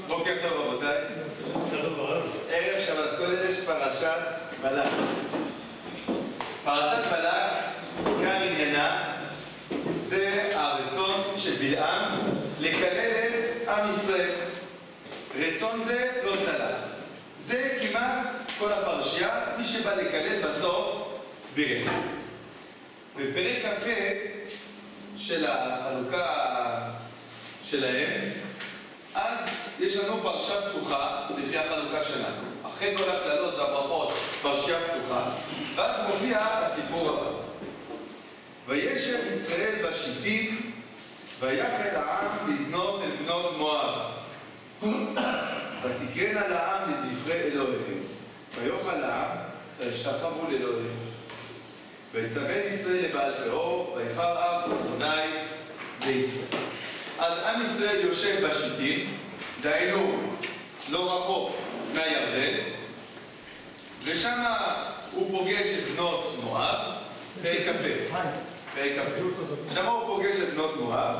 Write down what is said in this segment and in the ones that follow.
בוקר טוב רבותיי. ערב שבת קודש, פרשת בלק. פרשת בלק, עיקר עניינה, זה הרצון של בלעם לקלל את עם ישראל. רצון זה לא צלח. זה כמעט כל הפרשייה, מי שבא לקלל בסוף בירך. בפרק כ"ה של החלוקה שלהם, אז יש לנו פרשה פתוחה לפי החלוקה שלנו. אחרי כל הכללות והברכות, פרשייה פתוחה, ואז מופיע הסיפור הבא. וישב ישראל בשיטים, ויחל העם לזנות את בנות מואב. ותקרן על העם לזכרי אלוהיהם. ויאכל העם, וישתחוו לאלוהיהם. ויצמד ישראל לבעל פאור, ויחר אף אדוני בישראל. אז עם ישראל יושב בשיטים, דהיינו לא רחוק מהירדן, ושם הוא פוגש את בנות מואב, פרק כ"ה. שם הוא פוגש את בנות מואב,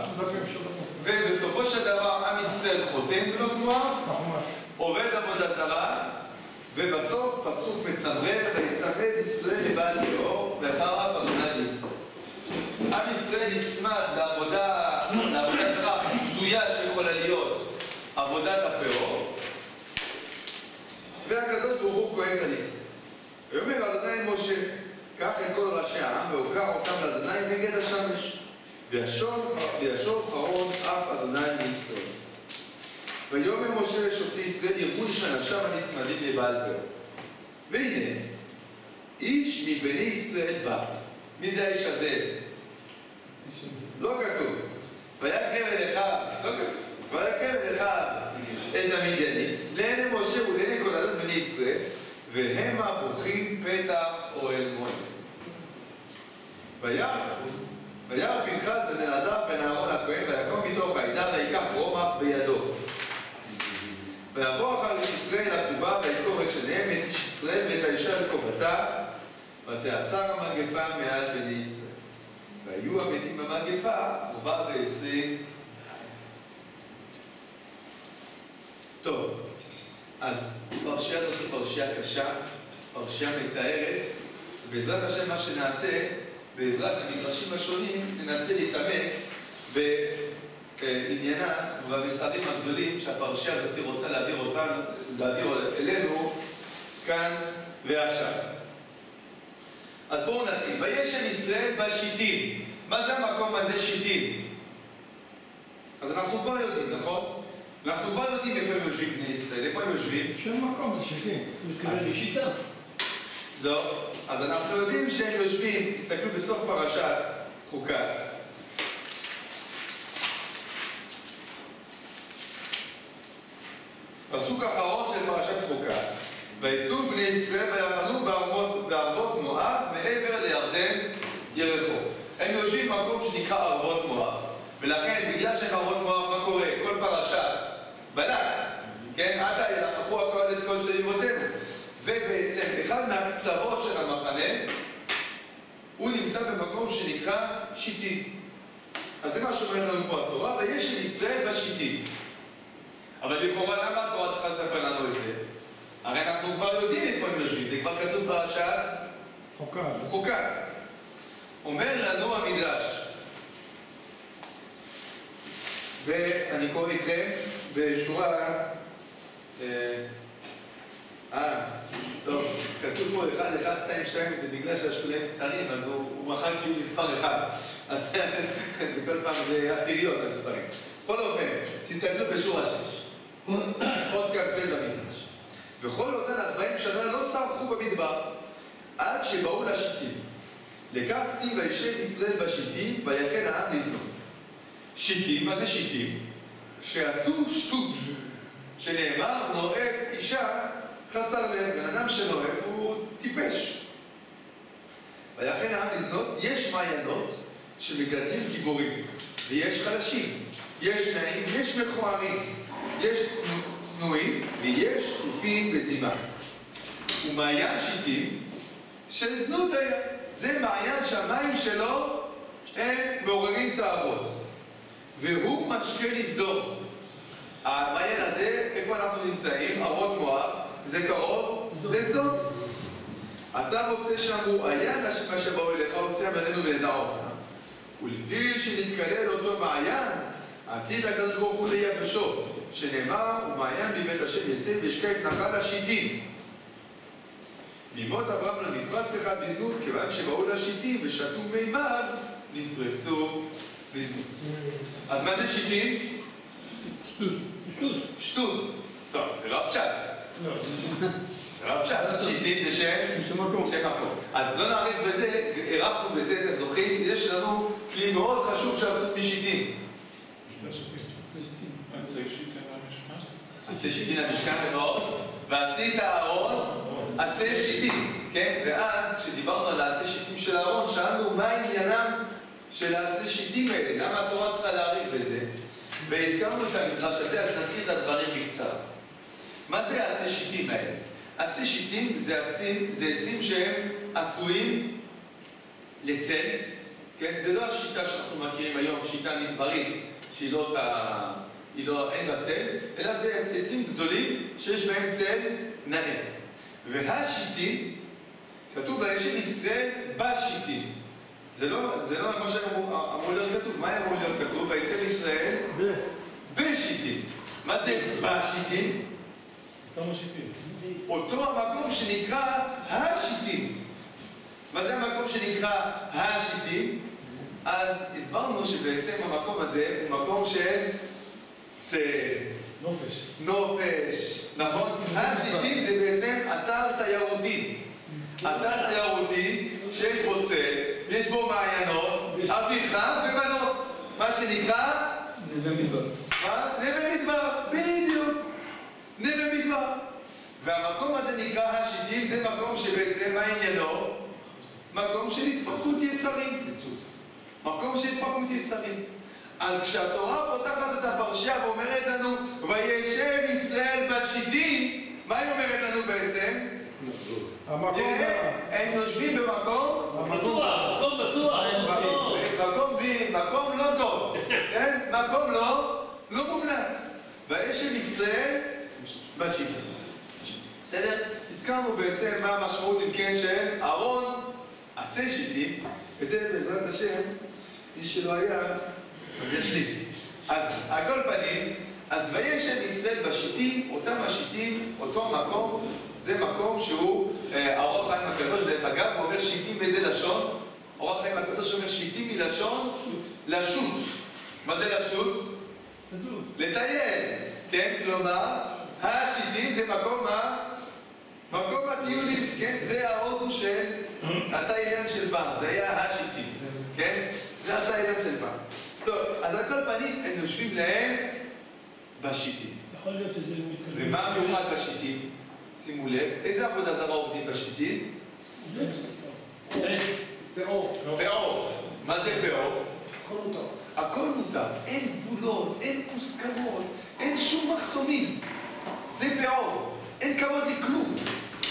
ובסופו של דבר עם ישראל חותם בנות מואב, עובד עבודה זרה, ובסוף פסוק מצמרר, ויצמד ישראל לבעל פאור, ויחר אף אדוני בישראל. עם ישראל נצמד לעבודה זרה הכי בזויה שיכולה להיות עבודת הפאור, והקדוש ברוך הוא כועס על ישראל. ויאמר אדוני משה, קח את כל ראשי העם והוקע אותם לאדוני נגד השמש, וישוב פרעה אף אדוני מישראל. ויאמר משה לשופטי ישראל, יראו איש אנשיו הנצמדים לבעל פאור. והנה איש מבני ישראל בא. מי זה האיש הזה? לא כתוב. ויקרב אל אחיו, לא כתוב. ויקרב אל אחיו את המדיינים, לעיני משה ולעיני כל עדת בני ישראל, והמה בורחים פתח אוהל מועד. וירא פנחס בן אלעזר בן אהרון הכהן, ויקום מתוך העדה, ויקח רומח בידו. ויבוא אחר איש ישראל לקובה, ויקור את שניהם, את איש ישראל ואת האישה לקובתה, ותעצר המגפה מעל בני ישראל. והיו המתים במגפה 420. טוב, אז פרשייה זאת היא פרשייה קשה, פרשייה מצערת, ובעזרת השם מה שנעשה, בעזרת המדרשים השונים, ננסה להתעמק בעניינה ובמסרים הגדולים שהפרשייה הזאת רוצה להעביר אלינו כאן ועכשיו. אז בואו נתחיל. וישב ישראל בשיטים. מה זה המקום הזה שיטים? אז אנחנו כבר יודעים, נכון? אנחנו כבר יודעים איפה הם יושבים בני ישראל. איפה הם יושבים? שם מקום זה שיטים. זה מתכוון לשיטה. לא. אז אנחנו יודעים שהם יושבים, תסתכלו בסוף פרשת חוקת. פסוק אחרון של פרשת חוקת. ויסעו בני ישראל ויחנו בערבות מואב מעבר לירדן יריחו. הם יושבים במקום שנקרא ערבות מואב. ולכן, בגלל שהם ערבות מואב, מה קורה? כל פרשת בלק, כן? עתה ילחכו הכוהן את כל סביבותינו. ובעצם, אחד מהקצוות של המחנה, הוא נמצא במקום שנקרא שיטים. אז זה מה שאומרת לנו פה התורה, וישב ישראל בשיטים. אבל לכאורה, למה התורה צריכה לספר לנו את זה? הרי אנחנו כבר יודעים איפה הם יושבים, זה כבר כתוב פרשת חוקת. אומר לנו המדרש, ואני קורא איתכם בשורה, טוב, כתוב פה 1, 1, 2, 2, זה בגלל שהשקולים קצרים, אז הוא מחל כאילו מספר 1. אז זה כל פעם, זה עשיריות המספרים. בכל אופן, תסתכלו בשורה 6. עוד כך בין במדרש. וכל אותן 40 שנה לא סרחו במדבר, עד שבאו לשיטים. לקחתי וישב ישראל בשיטים, ויחל העם לזנות. שיטים, מה זה שיטים? שעשו שטות, שנאמר, נואף אישה חסר לב. בן אדם שנואף הוא טיפש. ויחל העם לזנות, יש מעיינות שמגדלים גיבורים, ויש חלשים, יש נעים, יש מכוערים, יש צנועים, ויש שטופים בזימה. ומעיין שיטים של זנות היה. זה מעיין שהמים שלו הם מעוררים תאוות. והוא משקה לסדום. המעיין הזה אנחנו נמצאים, ארון מואב, זה קרוב לסדום. אתה רוצה שאמרו, היה מה שבאו אליך, הוציא עמנו ולדעו. ולפי שנתקלל אותו מעיין, עתיד הקדוש ברוך הוא ליבשו, שנאמר, ומעיין מבית השם יצא וישקע את נחל השיטים. ממות אברהם למפרץ אחד בזנות, כיוון שבאו לשיטים ושתו מימיו, נפרצו בזנות. אז מה זה שיטים? שטות. שטות. טוב, זה לא הפשט. לא. זה לא הפשט. שיטים זה שם מקום. אז לא נעריך בזה, ערכנו בזה, אתם זוכרים, יש לנו כלי מאוד חשוב שעשו משיטים. עצי שיטים למשכן? עצי שיטים למשכן מאוד, ועשית אהרון עצי שיטים, כן? ואז כשדיברנו על העצי שיטים של אהרון, שאלנו מה עניינם של העצי שיטים האלה, למה התורה צריכה להעריך בזה? והזכרנו את המדרש הזה, אז נזכיר את הדברים בקצרה. מה זה העצי שיטים האלה? עצי שיטים זה עצים שהם עשויים לצל, כן? זה לא השיטה שאנחנו מכירים היום, שיטה מדברית, שהיא לא עושה, אין בה צל, אלא זה עצים גדולים שיש בהם צל נאה. והשיטים, כתוב בישב ישראל בשיטים. זה לא מה שאמור להיות כתוב. מה אמור להיות כתוב? ויצא ישראל בשיטים. מה זה בשיטים? אותם השיטים. אותו המקום שנקרא השיטים. מה זה המקום שנקרא השיטים? אז הסברנו שבעצם המקום הזה הוא מקום של צל. נופש. נכון? השיטים זה בעצם אתר תיירותי. אתר תיירותי שיש בו צל, יש בו מעיינות, אוויר חם ובנות. מה שנקרא? נווה מדבר. מה? נווה מדבר, בדיוק. נווה מדבר. והמקום הזה נקרא השיטים, זה מקום שבעצם מה עניינו? מקום של התפרקות יצרים. מקום של התפרקות יצרים. אז כשהתורה פותחת את הפרשייה ואומרת לנו וישב ישראל בשיטים, מה היא אומרת לנו בעצם? הם יושבים במקום מקום לא טוב, מקום לא מומלץ. וישב ישראל בשיטים. בסדר? הזכרנו בעצם מה המשמעות אם כן של אהרון עצי שיטים, וזה בעזרת השם, מי שלא היה, אז יש לי. אז על כל פנים, אז וישב ישראל בשיטים, אותם השיטים, אותו מקום, זה מקום שהוא, האור החיים הקדוש, דרך אגב, הוא אומר שיטים באיזה לשון? האור החיים הקדוש אומר שיטים מלשון לשוט. מה זה לשוט? לטייל, כן? כלומר, השיטים זה מקום הטיולים, כן? זה ההודו של התאילנד של פעם, זה היה השיטים, כן? זה התאילנד של פעם. טוב, אז על כל פנים הם יושבים להם בשיטים. יכול להיות שזה מתקדם. ומה מיוחד בשיטים? שימו לב, איזה עבודה זרה עובדים בשיטים? פאור. מה זה פאור? הכל מותר. הכל מותר, אין גבולות, אין מוסכמות, אין שום מחסומים. זה פאור, אין כבוד לכלום.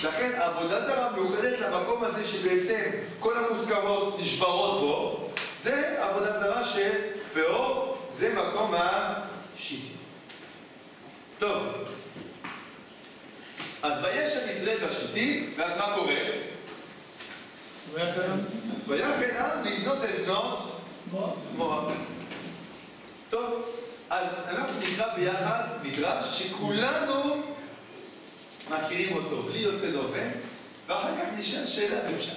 לכן העבודה זרה מיוחדת למקום הזה שבעצם כל המוסכמות נשברות בו, זה עבודה זרה של פאור, זה מקום השיטים. טוב, אז וישב ישראל בשיטים, ואז מה קורה? ויחל העם לזנות אל בנות מואב. טוב, אז אנחנו נקרא ביחד מדרש שכולנו מכירים אותו, בלי יוצא דופן, ואחר כך נשאל שאלה בפשט.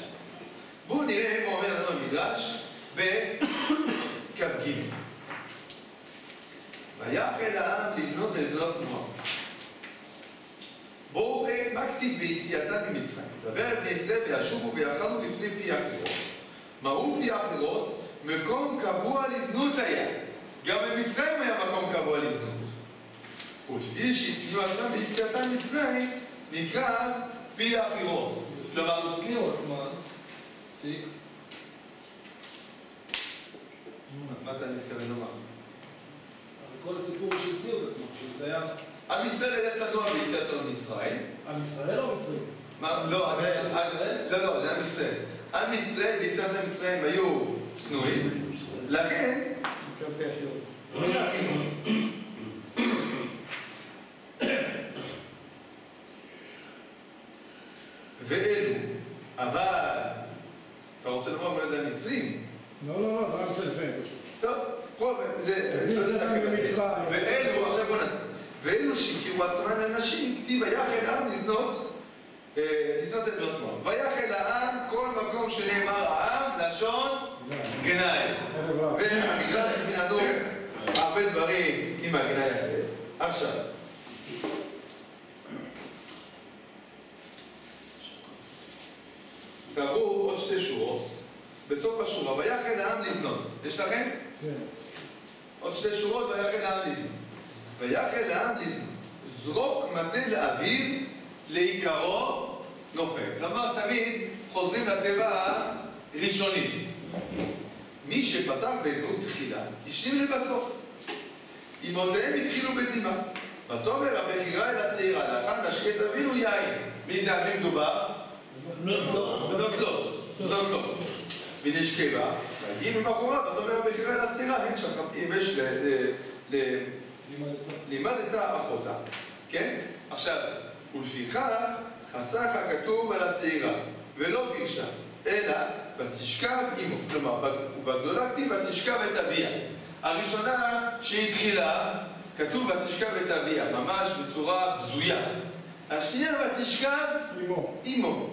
בואו נראה מה אומר לנו המדרש בכ"ג. ויחל העם לזנות אל בנות מואב. בואו ראה מה כתיב ביציאתם ממצרים. דבר אל בני ישראל וישובו ויחנו לפני פי אחרות. מהו פי אחרות? מקום קבוע לזנות היה. גם במצרים היה מקום קבוע לזנות. ולפי שהצניעו עצמם ביציאתם ממצרים, נקרא פי אחרות. כלומר, הצניעו עצמם, ציק. מה אתה מתכוון לומר? כל הסיפור הוא שהצניעו את עצמם, שזה היה... עם ישראל היה צנוע ביציאתו ממצרים. עם ישראל או מצרים? לא, זה עם ישראל. עם ישראל ביציאת המצרים היו צנועים, לכן... פי אחרות. ואלו, אבל, אתה רוצה לומר אולי זה המצרים? לא, זה רק סלפן. טוב, פה זה... זה גם במצרים. ואלו, עכשיו בוא נתחיל. ואלו שהכירו עצמן לאנשים, כתיב ויחל העם לזנות את בנות מואב. ויחל העם כל מקום שנאמר העם, לשון גנאי. והמקרא מביא לנו הרבה דברים עם הגנאי הזה. עכשיו. תעברו עוד שתי שורות. בסוף השורה, ויחל העם לזנות. יש לכם? כן. עוד שתי שורות, ויחל העם לזנות. ויחל העם לזנות. זרוק מטה לאוויר, לעיקרו נופל. כלומר, תמיד חוזרים לטבע הראשוני. מי שפתח בזנות תחילה, השלים לבסוף. אמותיהם התחילו בזימה. ותאמר הבכירה אל הצעירה, לאחר נשקה תבינו יין. מי זה המי מדובר? בנות לוט. ונשקה בה, והגיעים ממחרת, ותאמר הבכירה אל הצעירה, הן שכבתי יבש לימדת אחותה. כן? עכשיו, ולפיכך חסך הכתוב על הצעירה, ולא פירשה, אלא ותשכב עמו. כלומר, ובגדולה כתיב ותשכב את אביה. הראשונה שהתחילה, כתוב ותשכב את אביה, ממש בצורה בזויה. השנייה ותשכב עמו.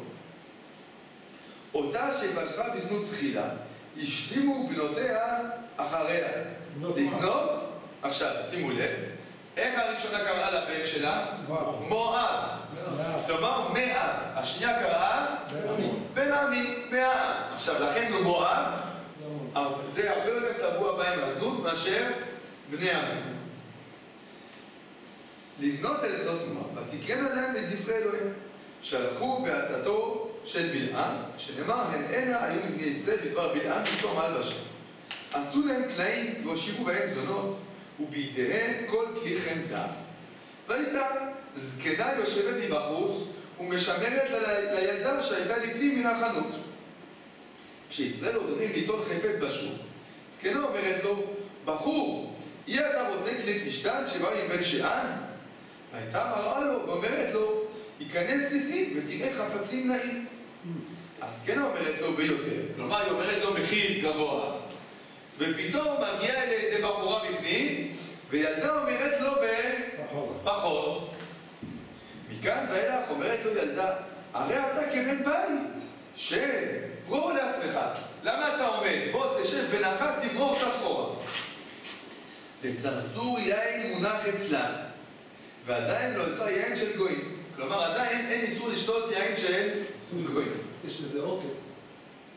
אותה שבשרה בזנות תחילה, השלימו בנותיה אחריה. לזנות, עכשיו, שימו לב, איך הראשונה קראה לבן שלה? מואב. כלומר, מאב. השנייה קראה? בן עמי, מהעם. עכשיו, לכן הוא מואב, זה הרבה יותר טבוע בהם הזנות מאשר בני עמי. לזנות אל בנות מואב, ותקרן עליהם בספרי אלוהים, שלחו בעצתו של בלעם, שנאמר, הנה היו מבני ישראל בדבר בלעם פתאום הלבשה. עשו להם קלעים והושיבו בהם זונות, ובידיהם כל כלי חמדה. והייתה זקנה יושבת מבחוץ ומשמרת לילדה שהייתה לפנים מן החנות. כשישראל עודרים ליטול חפץ בשוק, זקנה אומרת לו, בחור, אי אתה רוצה כלי פשטן שבא מבית שאן? והייתה מראה לו ואומרת לו, ייכנס לפנים ותראה חפצים נאים. הזקנה אומרת לו ביותר, כלומר היא אומרת לו מחיר גבוה. ופתאום מגיעה אל איזה בחורה בפנים, וילדה אומרת לו בפחות. מכאן ואילך אומרת לו ילדה, הרי אתה כבן בית, שב, ברור לעצמך. למה אתה עומד? בוא תשב ונחת תברור את הסחורה. וצרצור יין מונח אצלה, ועדיין לא עשה יין של גויים. כלומר, עדיין אין איסור לשתות יין של גויים. יש לזה עוקץ.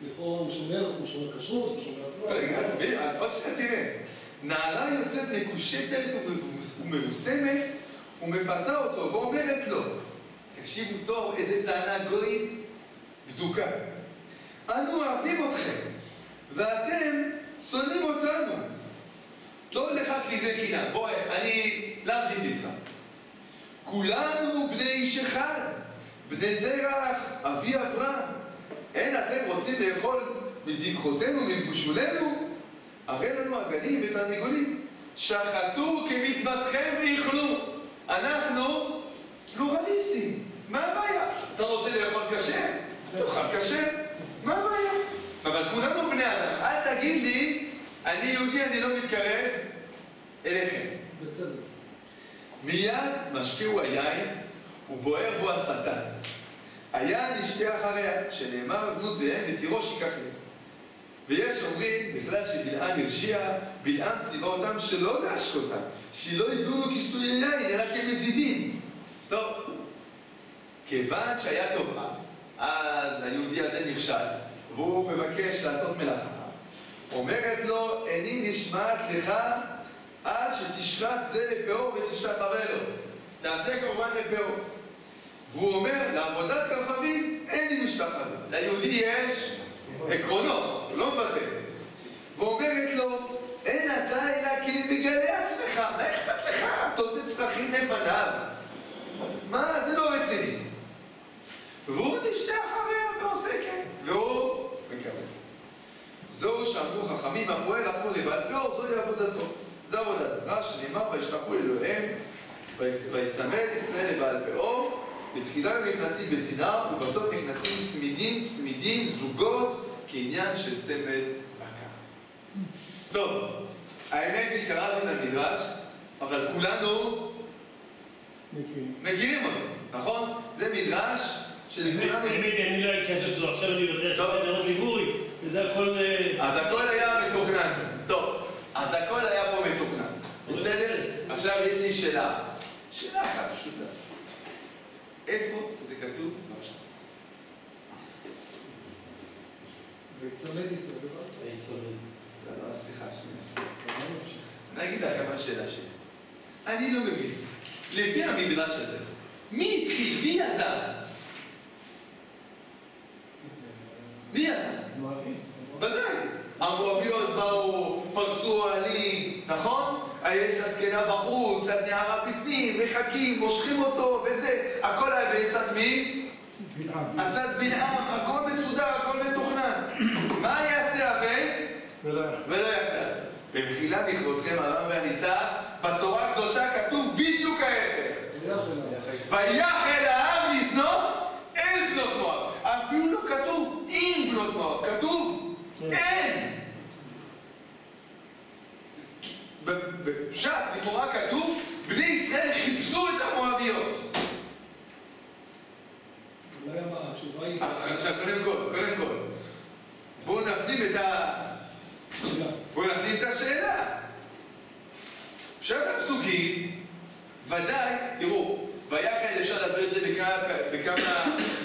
לכאורה הוא שומר כשרות, הוא שומר הכל. רגע, אז עוד שניה תראה. נערה יוצאת מקושטת ומבוסמת ומפתה אותו ואומרת לו, תקשיבו טוב, איזה טענה גויים בדוקה. אנו אוהבים אתכם, ואתם שונאים אותנו. לא לך כי זה חינם. בוא, אני לארג'ית איתך. כולנו בני איש אחד, בני תרח, אבי אברהם. אין אתם רוצים לאכול מזבחותינו, מבושולנו? הרי לנו עגלים ותרנגולים. שחטו כמצוותכם ואכלו. אנחנו פלורליסטים. מה הבעיה? אתה רוצה לאכול כשר? תאכל כשר. מה הבעיה? אבל כולנו בני אדם. אל תגיד לי, אני יהודי, אני לא מתקרב אליכם. בצדק. מיד משקיעו היין ובוער בו השטן. היין ישתה אחריה, שנאמר זנות בהם ותירוש ייקח להם. ויש אומרים, בכלל שבלעם הרשיע, בלעם ציווה אותם שלא להשקותם, שלא ידעו כשתויי יין, אלא כמזידים. טוב, כיוון שהיה טובה, אז היהודי הזה נכשל, והוא מבקש לעשות מלאכה. אומרת לו, איני נשמעת לך עד שתשרת זה לפאו ותשתחווה לו. תעשה קורבן לפאו. והוא אומר, לעבודת כוכבים אין לי משתחווה. ליהודי יש עקרונות, הוא לא מבטא. ואומרת לו, אין אתה אלא כי מגלה עצמך, מה אכפת לך? אתה עושה צרכים לפניו. מה? זה לא רציני. והוא נשתה אחריה ועושה כן. והוא מקבל. זהו שאמרו חכמים, הפועל עצמו לבד פאו, זוהי עבודתו. זו עבודה זרה שנאמר, וישלחו אלוהיהם, ויצמא את ישראל לבעל פאו, בתחילה הם נכנסים בצינר, ובסוף נכנסים צמידים, זוגות, כעניין של צמד בקר. טוב, האמת היא, קראתי את המדרש, אבל כולנו מכירים אותו, נכון? זה מדרש שלכולנו... אני לא הייתי כזה אותו, עכשיו אני יודע שזה נראות ליווי, וזה הכל... אז הכל היה מתוכנן. טוב, אז הכל היה פה מתוכנן. בסדר? עכשיו יש לי שאלה. שאלה אחת פשוטה. איפה זה כתוב בפרשת? ויצמד ישראל. לא, סליחה, שנייה. אני אגיד לכם מה השאלה שלי. אני לא מבין. לפי המדרש הזה, מי התחיל? מי יזם? מי יזם? ודאי. המואביות באו, פרסו אוהלים, נכון? יש הזקנה בחוץ, הנערה בפנים, מחכים, מושכים אותו, וזה. הכל היה בעצת מי? בלעם. עצת בלעם, הכל מסודר, הכל מתוכנן. מה יעשה הבן? ולא יחדל. במחילה מכבודכם הרב והניסה, בתורה הקדושה כתוב בדיוק ההפך. ויחל העם לזנות אל בנות מואב. אפילו לא כתוב עם בנות מואב, כתוב אין. בפשט, לכאורה כתוב, בני ישראל חיפשו את המואביות. אולי התשובה היא... עכשיו, קודם כל, בואו נפנים את השאלה. פשט הפסוקים, ודאי, תראו, ויחל אפשר להסביר את זה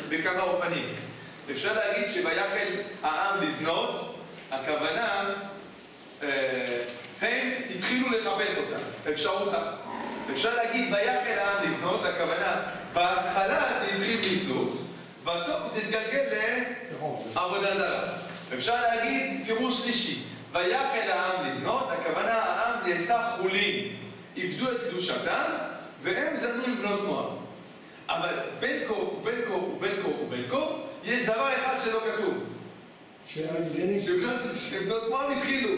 בכמה אופנים. אפשר להגיד שויחל העם לזנות, הכוונה, הם התחילו לחפש אותה, אפשרות אחת. אפשר להגיד ויחל העם לזנות, הכוונה, בהתחלה זה התחיל לזנות, בסוף זה התגלגל לעבודה זרה. אפשר להגיד פירוש שלישי, ויחל העם לזנות, הכוונה העם נעשה חולין, איבדו את קדושתם, והם זנו עם בנות מואב. אבל בין כה, יש דבר אחד שלא כתוב. שבנות מואב התחילו.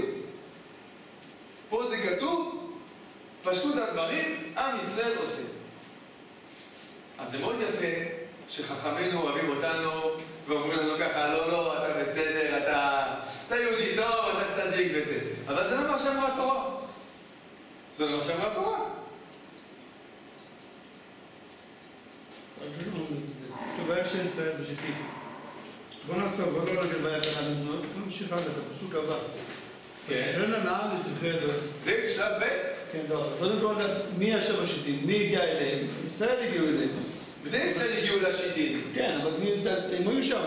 פה זה כתוב, פשטות הדברים, עם ישראל עושה. אז זה מאוד יפה שחכמינו אוהבים אותנו ואומרים לנו ככה, לא, אתה בסדר, אתה יהודי טוב, אתה צדיק וזה. אבל זה לא מה שאמרה התורה. זה לא מה שאמרה התורה. טוב, היה שישראל בשיטים. בוא נעצור, בוא לא נגיד ויחל העם לזנות, נמשיך הלאה, הפסוק הבא. ואין הנער לסמכי הדרך. זה שלב ב'? כן, לא. קודם כל, מי ישב בשיטים? מי הגיע אליהם? ישראל הגיעו אליהם. בני ישראל הגיעו לשיטים. כן, אבל הם היו שם.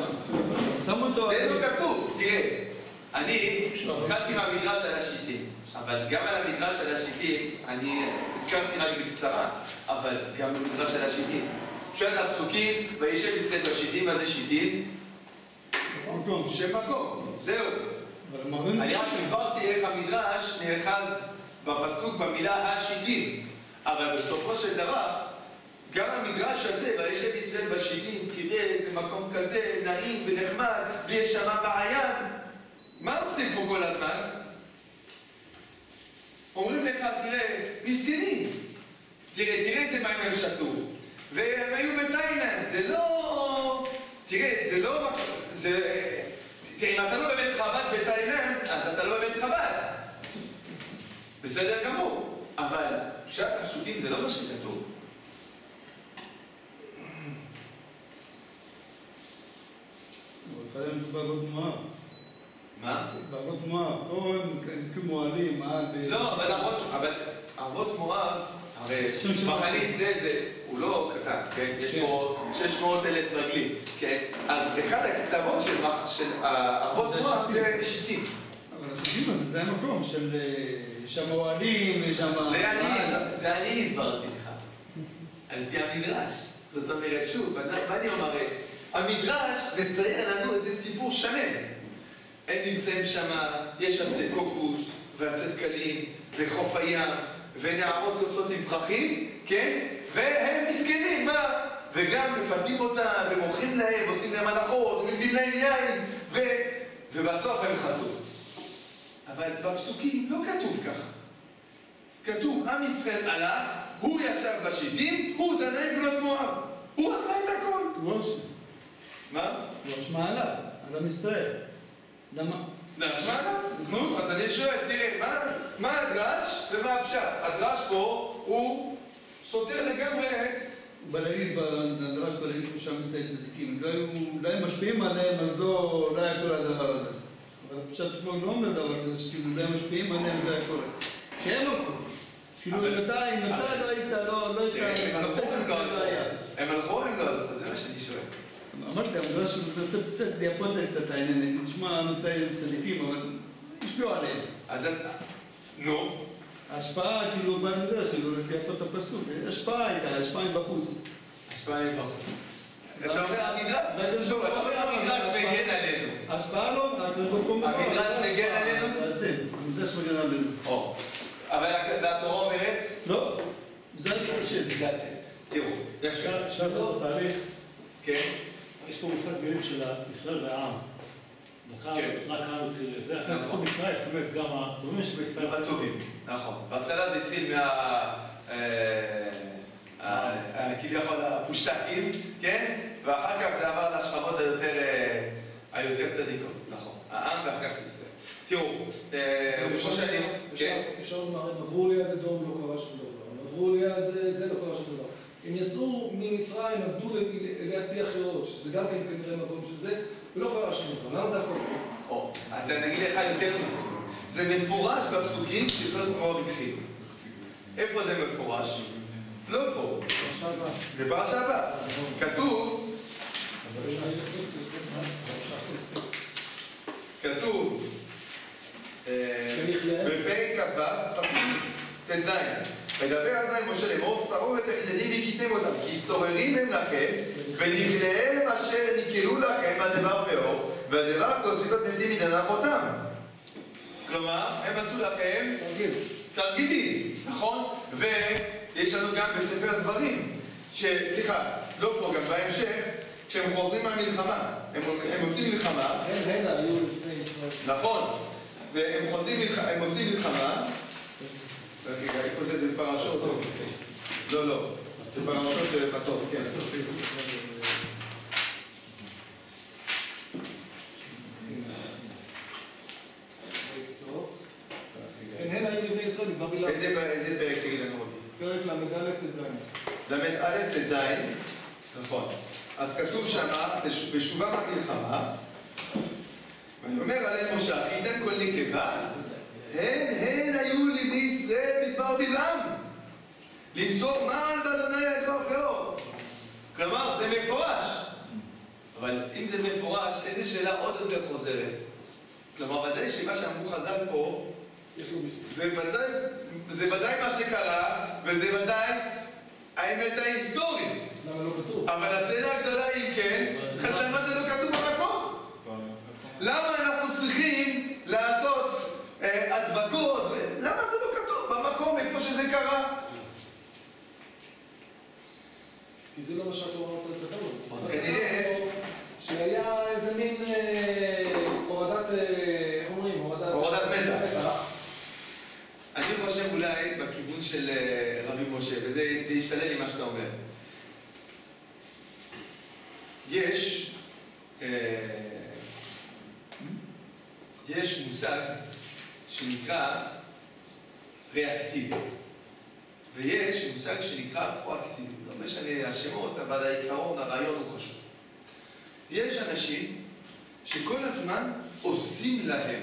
שמו אותו... זה לא כתוב. תראה, אני התחלתי מהמדרש על השיטים, אבל גם על המדרש על השיטים, אני הזכרתי רק בקצרה, אבל גם במדרש על השיטים. שואל הפסוקים, וישב ישראל בשיטים, מה זה שיטים? מקום. שם מקום, זהו. אני רק הסברתי איך המדרש נאחז בפסוק במילה השיטים, אבל בסופו של דבר, גם המדרש הזה, וישב ישראל בשיטים, תראה איזה מקום כזה, נעים ונחמד, ויש שם מעיין. מה עושים פה כל הזמן? אומרים לך, תראה, מסכנים. תראה איזה מים הם שתו. והם היו בתאילנד, זה לא... תראה, זה לא... תראה, אם אתה לא בבית חב"ד בתאילנד, אז אתה לא בבית חב"ד. בסדר גמור. אבל פשט הפסוקים זה לא מה שכתוב. התחלם בעבוד מואב. מה? בעבוד מואב. לא הם כמואלים, לא, אבל אבות מואב, הרי מחנה ישראל הוא לא קטן, כן? יש פה 600,000 רגלים, כן? אז אחד הקצוות של אבות מואב זה שיטים. אבל השיטים הזה זה המקום של... יש שם אוהלים, יש שם... זה אני הסברתי לך. על פי המדרש. זאת אומרת, שוב, מה אני אומר? המדרש מצייר לנו איזה סיפור שלם. הם נמצאים שם, יש עצי קוקוס, ועצי דקלים, וחוף הים, ונערות יוצאות עם פרחים, כן? והם מסכנים, מה? וגם מפתים אותם, ומוכרים להם, עושים להם הנחות, ומביאים להם יין, ובסוף הם חטאו. אבל בפסוקים לא כתוב ככה. כתוב, עם ישראל הלך, הוא ישב בשיטים, הוא זנה עם בנות מואב. הוא עשה מה? נשמע עליו, על עם ישראל. למה? נשמע עליו? נו, אז אני שואל, תראה, מה הדרש ומה הפשט? הדרש פה הוא סותר לגמרי את... בלליל, בדרש בלליל שם מסתכל צדיקים. לא היו משפיעים עליהם, אז לא היה כל הדבר הזה. אבל פשט פה לא אומר דבר כזה, שכאילו לא היו משפיעים עליהם, זה היה קורה. שהם הלכו. כאילו, אם אתה לא היית, לא היית... הם הלכו, הם לא הלכו, זה מה שאני שואל. אמרתי, המדרש זה עושה קצת דיאפוטה קצת העניין, נגיד, תשמע, עם ישראל צדיקים, אבל השפיעו עליהם. אז נו. ההשפעה, כאילו, במדרש, כאילו, דיאפוטה פסוק, השפעה הייתה, השפעה היא בחוץ. השפעה היא בחוץ. אתה אומר, המדרש מגן עלינו. ההשפעה לא, המדרש מגן עלינו? המדרש מגן עלינו. אבל התורה אומרת? לא, זה השם. זה אתם. תראו, אפשר לעשות תהליך. כן. יש פה משחק מילים של ישראל והעם. רק העם התחיל את זה. אחרי זה בישראל, זאת אומרת, גם הטובים שבישראל. גם הטובים, נכון. בהתחלה זה התחיל כביכול הפושטקים, כן? ואחר כך זה עבר לשכבות היותר צדיקות, נכון. העם ואחר כך ישראל. תראו, ראשון שנים, כן? אפשר לומר, הם עברו ליד אדום, לא קרה שום דבר. הם עברו ליד זה, לא קרה שום דבר. הם יצאו ממצרים, עבדו ליד פי אחרות, שזה גם כן כנראה מקום של זה, ולא קרה שום דבר. למה דווקא? אתה נגיד לך יותר מזה. זה מפורש בפסוקים שלא כמו התחיל. איפה זה מפורש? לא פה. זה פרשה הבאה. כתוב, בפרק כ"ו, פסוק ט"ז, מדבר אדוני משה לאמור, צרור את המדיינים והכיתם אותם, כי צוררים הם לכם, ונבליהם אשר נקלו לכם הדבר פאור, והדבר כוספיות נשיאים מדנח אותם. כלומר, הם עשו לכם תרגילים, נכון? ויש לנו גם בספר הדברים, סליחה, לא פה, גם בהמשך, כשהם חוזרים מהמלחמה, הם עושים מלחמה. הם היו לפני ישראל. נכון, והם עושים מלחמה. רגע, איפה זה? זה פרשות? לא, זה פרשות בטוב, כן. הן היו לבני ישראל, כבר בילה. איזה פרק תגיד לנו אותי? פרק ל"א ט"ז. ל"א ט"ז, נכון. אז כתוב שמה, בשובה מהמלחמה, ואומר עליהם משה, ייתן כל נקבה, הן היו לבני ישראל מדבר בלעם, למסור מעל באדוני הדבר פאור. כלומר, זה מפורש. אבל אם זה מפורש, איזו שאלה עוד יותר חוזרת? כלומר, ודאי שמה שאמרו חז"ל פה, זה ודאי מה שקרה, וזה ודאי האמת ההיסטורית. למה לא כתוב? אבל השאלה הגדולה היא כן, אז למה זה לא כתוב במקום? למה אנחנו צריכים לעשות הדבקות? למה זה לא כתוב במקום איפה שזה קרה? כי זה לא מה שהתורה רוצה לספר לנו. אז כנראה... שהיה איזה מין הורדת, איך אומרים? הורדת מתח. אני חושב אולי בכיוון של רבי משה, וזה ישתלל עם מה שאתה אומר. יש מושג שנקרא ריאקטיבי, ויש מושג שנקרא פרואקטיבי. לא משנה השמות, אבל העיקרון, הרעיון הוא חשוב. יש אנשים שכל הזמן עושים להם.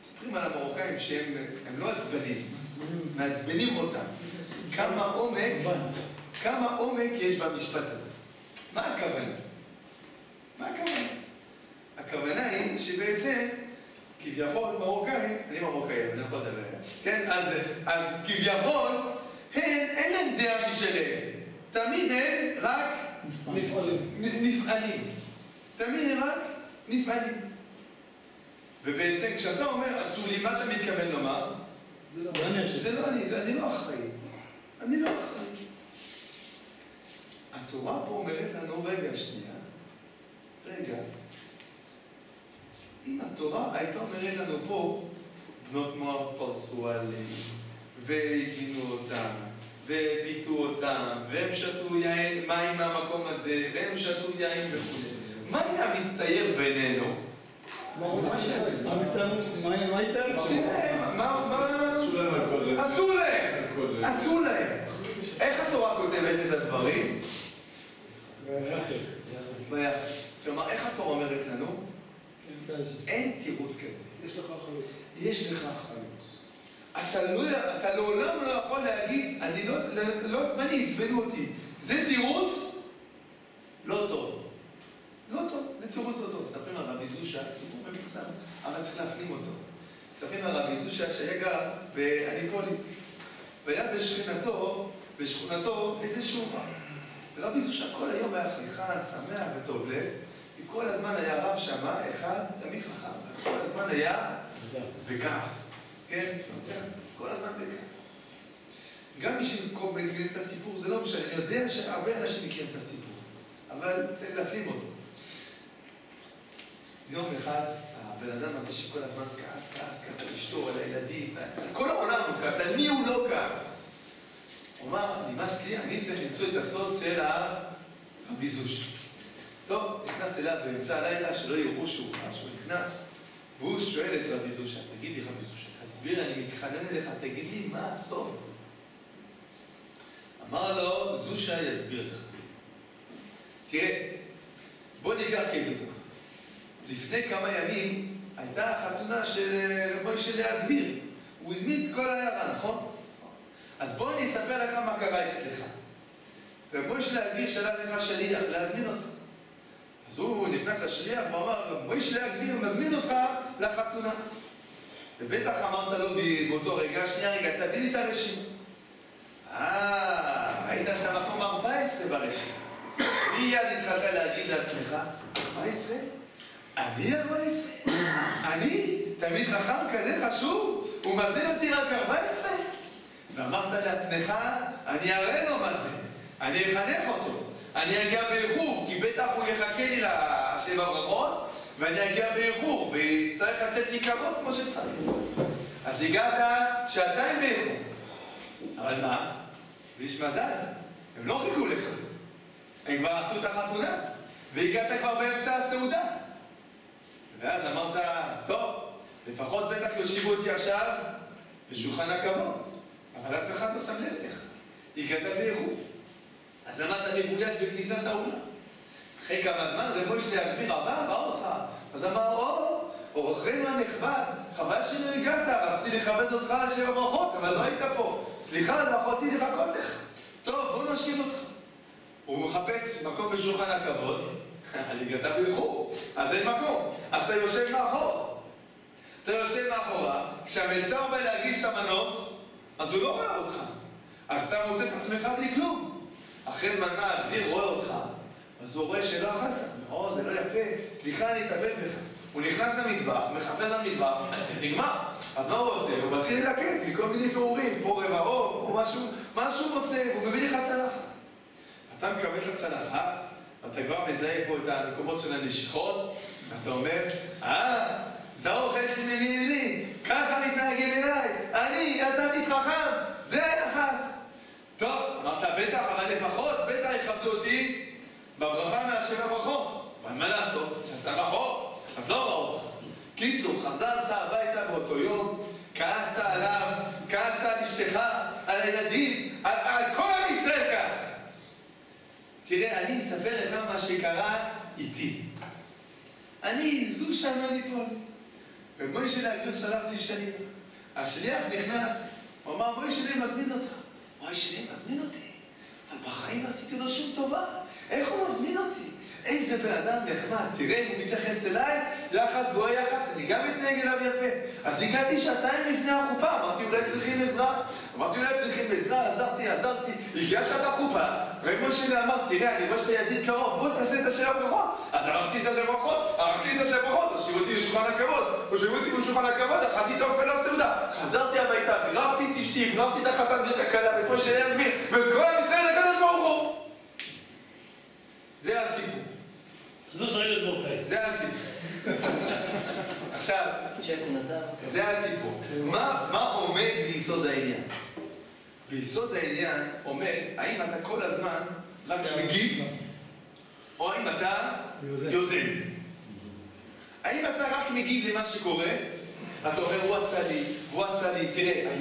מספרים על המרוקאים שהם לא עצבנים, מעצבנים אותם. כמה עומק יש במשפט הזה. מה הכוונה? הכוונה היא שבעצם, כביכול מרוקאים, אני מרוקאי, אני יכול לדבר. כן? אז כביכול, אין להם דעה משלהם. תמיד הם רק נפעלים. תמיד הם רק נפעלים. ובעצם כשאתה אומר עשו לי, מה אתה מתכוון לומר? זה לא אני לא אחראי. אני לא אחראי. התורה פה אומרת לנו, רגע שנייה, אם התורה הייתה אומרת לנו פה, בנות מואב פרסו עליהם, והזמינו אותם, ופיתו אותם, והם שתו יין, מים מהמקום הזה, והם שתו יין וכו'. מה היה מצטייר בינינו? מה הייתה? עשו להם. איך התורה כותבת את הדברים? ביחד. כלומר, איך התורה אומרת לנו? אין תירוץ כזה. יש לך אחריות. יש לך אחריות. אתה לעולם לא יכול להגיד, אני לא עצבני, עצבנו אותי. זה תירוץ לא טוב. לא טוב, זה תירוץ לא טוב. מספרים על רבי זושה, סיפור מפורסם, אבל צריך להפנים אותו. מספרים על רבי זושה שהיה גר באניפולי. והיה בשכונתו איזשהו רב. ורבי זושה כל היום היה חייכן, שמח וטוב לב, וכל הזמן היה רב שמה, אחד תמיד חכם, כל הזמן היה בכעס. כן? כל הזמן בכעס. גם מי שמכיר את הסיפור, זה לא משנה, אני יודע שהרבה אנשים מכירים את הסיפור, אבל צריך להפנים אותו. יום אחד, הבן אדם הזה שכל הזמן כעס על אשתו, על הילדים, על כל העולם הוא כעס, על מי הוא לא כעס? הוא אמר, נמאס לי, אני צריך למצוא את הסוד של רבי זושה. טוב, נכנס אליו באמצע הלילה, שלא יראו שהוא נכנס, והוא שואל את רבי זושה, תגיד לי רבי זושה, תסביר, אני מתחנן אליך, תגיד לי מה הסוד? אמר לו, זושה יסביר לך. תראה, בוא ניקח כדוגמה. לפני כמה ימים הייתה חתונה של רבי משה הגביר. הוא הזמין את כל העיירה, נכון? אז בוא אני אספר לך מה קרה אצלך. רבי משה הגביר שלח לך שליח להזמין אותך. אז הוא נכנס לשליח ואמר, רבי משה הגביר מזמין אותך לחתונה. ובטח אמרת לו באותו רגע, שנייה רגע, תביא לי את הרשימה. היית שם מקום 14 ברשימה. מי יד התחלת להגיד לעצמך? 14? אני 14? אני? תמיד חכם כזה חשוב? הוא מזמין אותי רק 14? ואמרת לעצמך, אני אראה לו מה זה. אני אחנך אותו. אני אגיע באיחור, כי בטח הוא יחכה לי לשבע ברכות, ואני אגיע באיחור, ויצטרך לתת לי כבוד כמו שצריך. אז הגעת שעתיים באיחור. אבל מה? ויש מזל, הם לא חיכו לך. הם כבר עשו את החתונה, והגעת כבר באמצע הסעודה. ואז אמרת, טוב, לפחות בטח יושיבו אותי עכשיו בשולחן הכבוד. אבל אף אחד לא שם לב אליך. הגעת באיחור. אז אמרת מבויש בכניסת האולם. אחרי כמה זמן רבי משה הגביר ראה אותך. אז אמר, אורחנו הנכבד, חבל שלא הגעת, רציתי לכבד אותך על שבע ברכות, אבל לא היית פה. סליחה, לא יכולתי לחכות לך. טוב, בוא נושיב אותך. הוא מחפש מקום בשולחן הכבוד, הגעת באיחור, אז אין מקום. אז אתה יושב מאחור. אתה יושב מאחורה, כשהמלצר בא להגיש את המנות, אז הוא לא רואה אותך. אז אתה מוצא את עצמך בלי כלום. אחרי זמן מה הגביר רואה אותך, אז הוא רואה שלא אכלת. זה לא יפה, סליחה, אני אטפל בך. הוא נכנס למטבח, מחפר למטבח, נגמר. אז מה הוא עושה? הוא מתחיל ללקט מכל מיני פעורים, פה רבע עוף, או משהו הוא מוצא, הוא מביא לך צלחת. אתה מקבל את הצלחת, ואתה כבר מזהה פה את המקומות של הנשיכות, ואתה אומר, זה האוכל שלי מימיני, ככה מתנהגים אליי, אתה מתחכם, זה היחס. טוב, אמרת בטח, אבל לפחות, בטח יכבדו אותי בברכה מהשבע ברכות. אבל מה לעשות? שאתה רחוק, אז לא ראו אותך. קיצור, חזרת הביתה באותו יום, כעסת עליו, כעסת על אשתך, על הילדים, על כל עם ישראל כעסת. תראה, אני אספר לך מה שקרה איתי. זו שנה אני פה. ומשה הגביר שלח לי שליח. השליח נכנס, הוא אמר, משה מזמין אותך. משה מזמין אותי, אבל בחיים עשיתי לו שום טובה. איך הוא מזמין אותי? איזה בן אדם נחמד. תראה, אם הוא מתייחס אליי, יחס גוי יחס, אני גם מתנהג אליו יפה. אז הגעתי שעתיים לפני החופה, אמרתי אולי צריכים עזרה. עזרתי. הגיע שעת החופה, רבי משה אמר, תראה, אני רואה שאתה ידיד קרוב, בוא תעשה את השבע ברכות. אז ערכתי את השבע ברכות, הושיבו אותי בשולחן הכבוד, אכלתי את האוכל לסעודה. חזרתי הביתה, בירכתי את אשתי, בירכתי את החתן ואת הכלה, ואת משה הגביר, ואת כל עם ישראל לקדוש ברוך הוא. זה הסיפור. זה הסיפור. עכשיו, זה הסיפור. מה עומד ביסוד העניין? ביסוד העניין עומד, האם אתה כל הזמן רק מגיב, או האם אתה יוזם. האם אתה רק מגיב למה שקורה, אתה אומר, הוא עשה לי, תראה,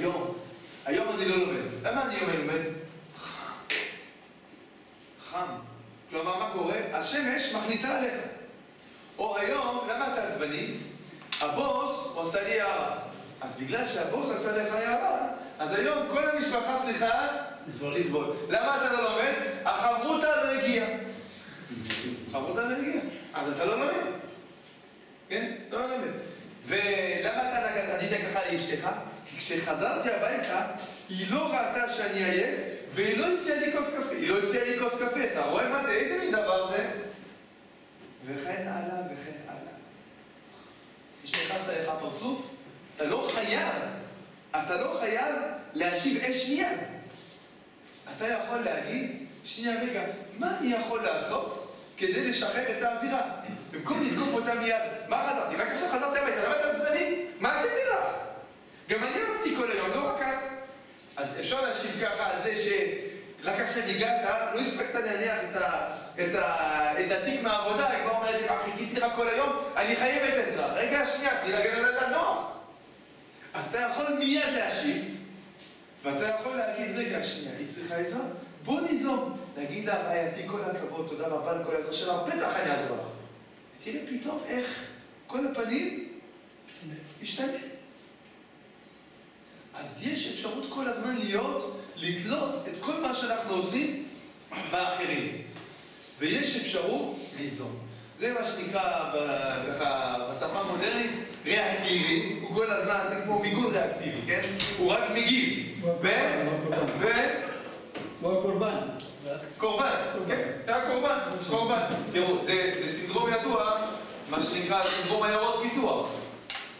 היום אני לא לומד. למה אני לומד? חם. כלומר, מה קורה? השמש מחליטה עליך. או היום, למה אתה עצבני? הבוס הוא עשה לי הערה. אז בגלל שהבוס עשה לך הערה, אז היום כל המשפחה צריכה לסבול. למה אתה לא לומד? החברותא לא הגיעה. חברותא לא הגיעה. אז אתה לא לומד. כן? לא לומד. ולמה אתה ענית ככה לאשתך? כי כשחזרתי הביתה, היא לא ראתה שאני עייף, והיא לא הציעה לי כוס קפה. אתה רואה מה זה? איזה מין דבר זה? וכן הלאה וכן הלאה. כשנכנסת לך פרצוף, אתה לא חייב להשיב אש מיד. אתה יכול להגיד, שנייה רגע, מה אני יכול לעשות כדי לשחרר את האווירה? במקום לתקוף אותה מיד, מה חזרתי? רק עכשיו חזרתי הביתה, למה אתה עצבני? מה עשיתי לך? גם אני אמרתי כל היום, לא רק את. אז אפשר להשיב ככה על זה שרק עכשיו הגעת, לא הספקת להניח את התיק מהעבודה, היא כבר אומרת לך, חיכיתי לך כל היום, אני חייבת עזרה. רגע, שנייה, תני לה נוח. אז אתה יכול מיד להשיב, ואתה יכול להגיד, רגע, שנייה, היא צריכה עזרה? בוא ניזום. להגיד לה, רעייתי, כל הכבוד, תודה רבה לכל העזרה שלה, בטח אני אעזור לך. ותראה פתאום איך כל הפנים ישתנה. אז יש אפשרות כל הזמן לתלות את כל מה שאנחנו עושים באחרים. ויש אפשרות ליזום. זה מה שנקרא בשפה מודרנית ריאקטיבי. הוא כל הזמן, זה כמו מיגון ריאקטיבי, כן? הוא רק מגיב. הוא הקורבן. קורבן. תראו, זה סינדרום ידוע, מה שנקרא סינדרום עיירות פיתוח.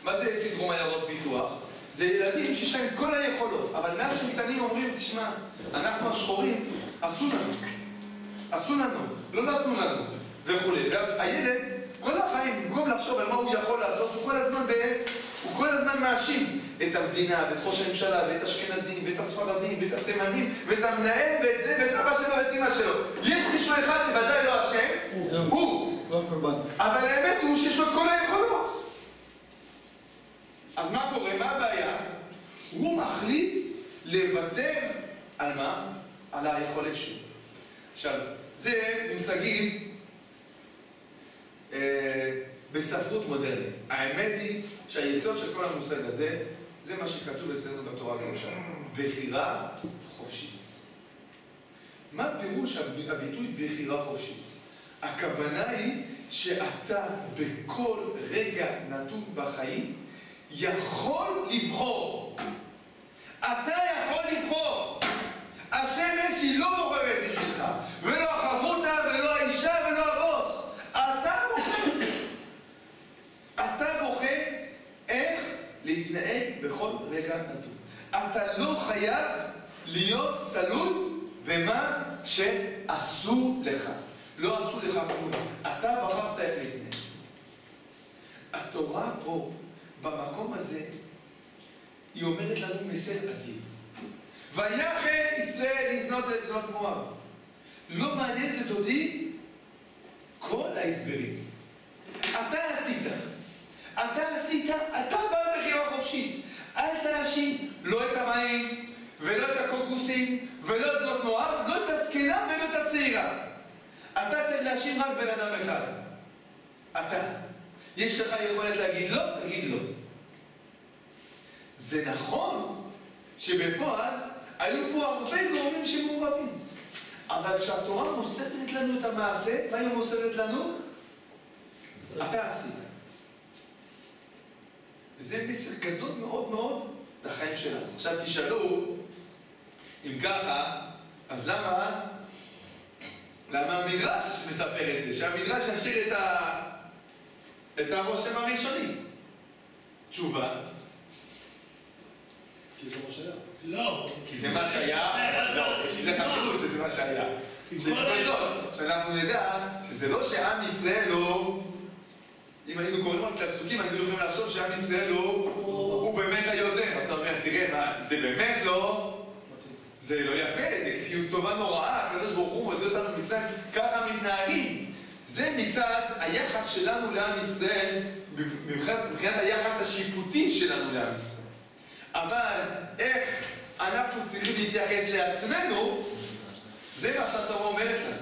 מה זה סינדרום עיירות פיתוח? זה ילדים שיש להם את כל היכולות, אבל מאז שמקטנים אומרים, תשמע, אנחנו השחורים, עשו לנו, לא נתנו לנו, וכו'. ואז הילד, כל החיים, במקום לחשוב על מה הוא יכול לעשות, הוא כל הזמן מאשים את המדינה, ואת ראש הממשלה, ואת אשכנזים, ואת הספרדים, ואת התימנים, ואת המנהל, ואת זה, ואת אבא שלו, ואת אמא שלו. יש מישהו אחד שוודאי לא אשם, הוא. אבל האמת הוא שיש לו את כל היכולות. אז מה קורה? מה הבעיה? הוא מחליט לוותר על מה? על היכולת שלו. עכשיו, זה מושגים בספרות מודרנית. האמת היא שהיסוד של כל המושג הזה, זה מה שכתוב אצלנו בתורה הקדושה. בחירה חופשית. מה פירוש הביטוי בחירה חופשית? הכוונה היא שאתה בכל רגע נתון בחיים יכול לבחור. אתה יכול לבחור. השמש היא לא בוחרת בשבילך, ולא החברותא, ולא האישה, ולא הבוס. אתה בוחר. אתה בוחר איך להתנהג בכל רגע נתון. אתה לא חייב להיות תלוי במה שעשו לך. לא עשו לך כלום. אתה בחרת איך להתנהג. התורה פה, במקום הזה, היא אומרת לנו מסר עתיד. ויחל ישראל לבנות את בנות מואב. לא מעניינת אותי כל ההסברים. אתה עשית, אתה בא בחירה חופשית. אל תאשים לא את המים, ולא את הקוקוסים, ולא את בנות מואב, לא את הזקנה ולא את הצעירה. אתה צריך להאשים רק בן אדם אחד. אתה. יש לך יכולת להגיד לא, תגיד לא. זה נכון שבפועל היו פה הרבה גורמים שמעורבים. אבל כשהתורה מוסרת לנו את המעשה, מה היא מוסרת לנו? אתה עשית. וזה מסר גדול מאוד מאוד לחיים שלנו. עכשיו תשאלו, אם ככה, אז למה המדרש מספר את זה? שהמדרש ישאיר את הרושם הראשוני. תשובה. כי זה מה שהיה. לא. כי זה מה שהיה, לא, יש לזה חשיבות שזה מה שהיה. שאנחנו נדע שזה לא שעם ישראל הוא, אם היינו קוראים רק את הפסוקים, היינו יכולים לחשוב שעם ישראל הוא באמת היוזם. אתה אומר, תראה, זה באמת לא זה לא יפה, זה כפיות טובה נוראה, הקדוש ברוך הוא מוציא אותנו ממצרים, ככה מתנהגים. זה מצד היחס שלנו לעם ישראל, מבחינת היחס השיפוטי שלנו לעם ישראל. אבל איך אנחנו צריכים להתייחס לעצמנו, זה מה שהתורה אומרת לנו.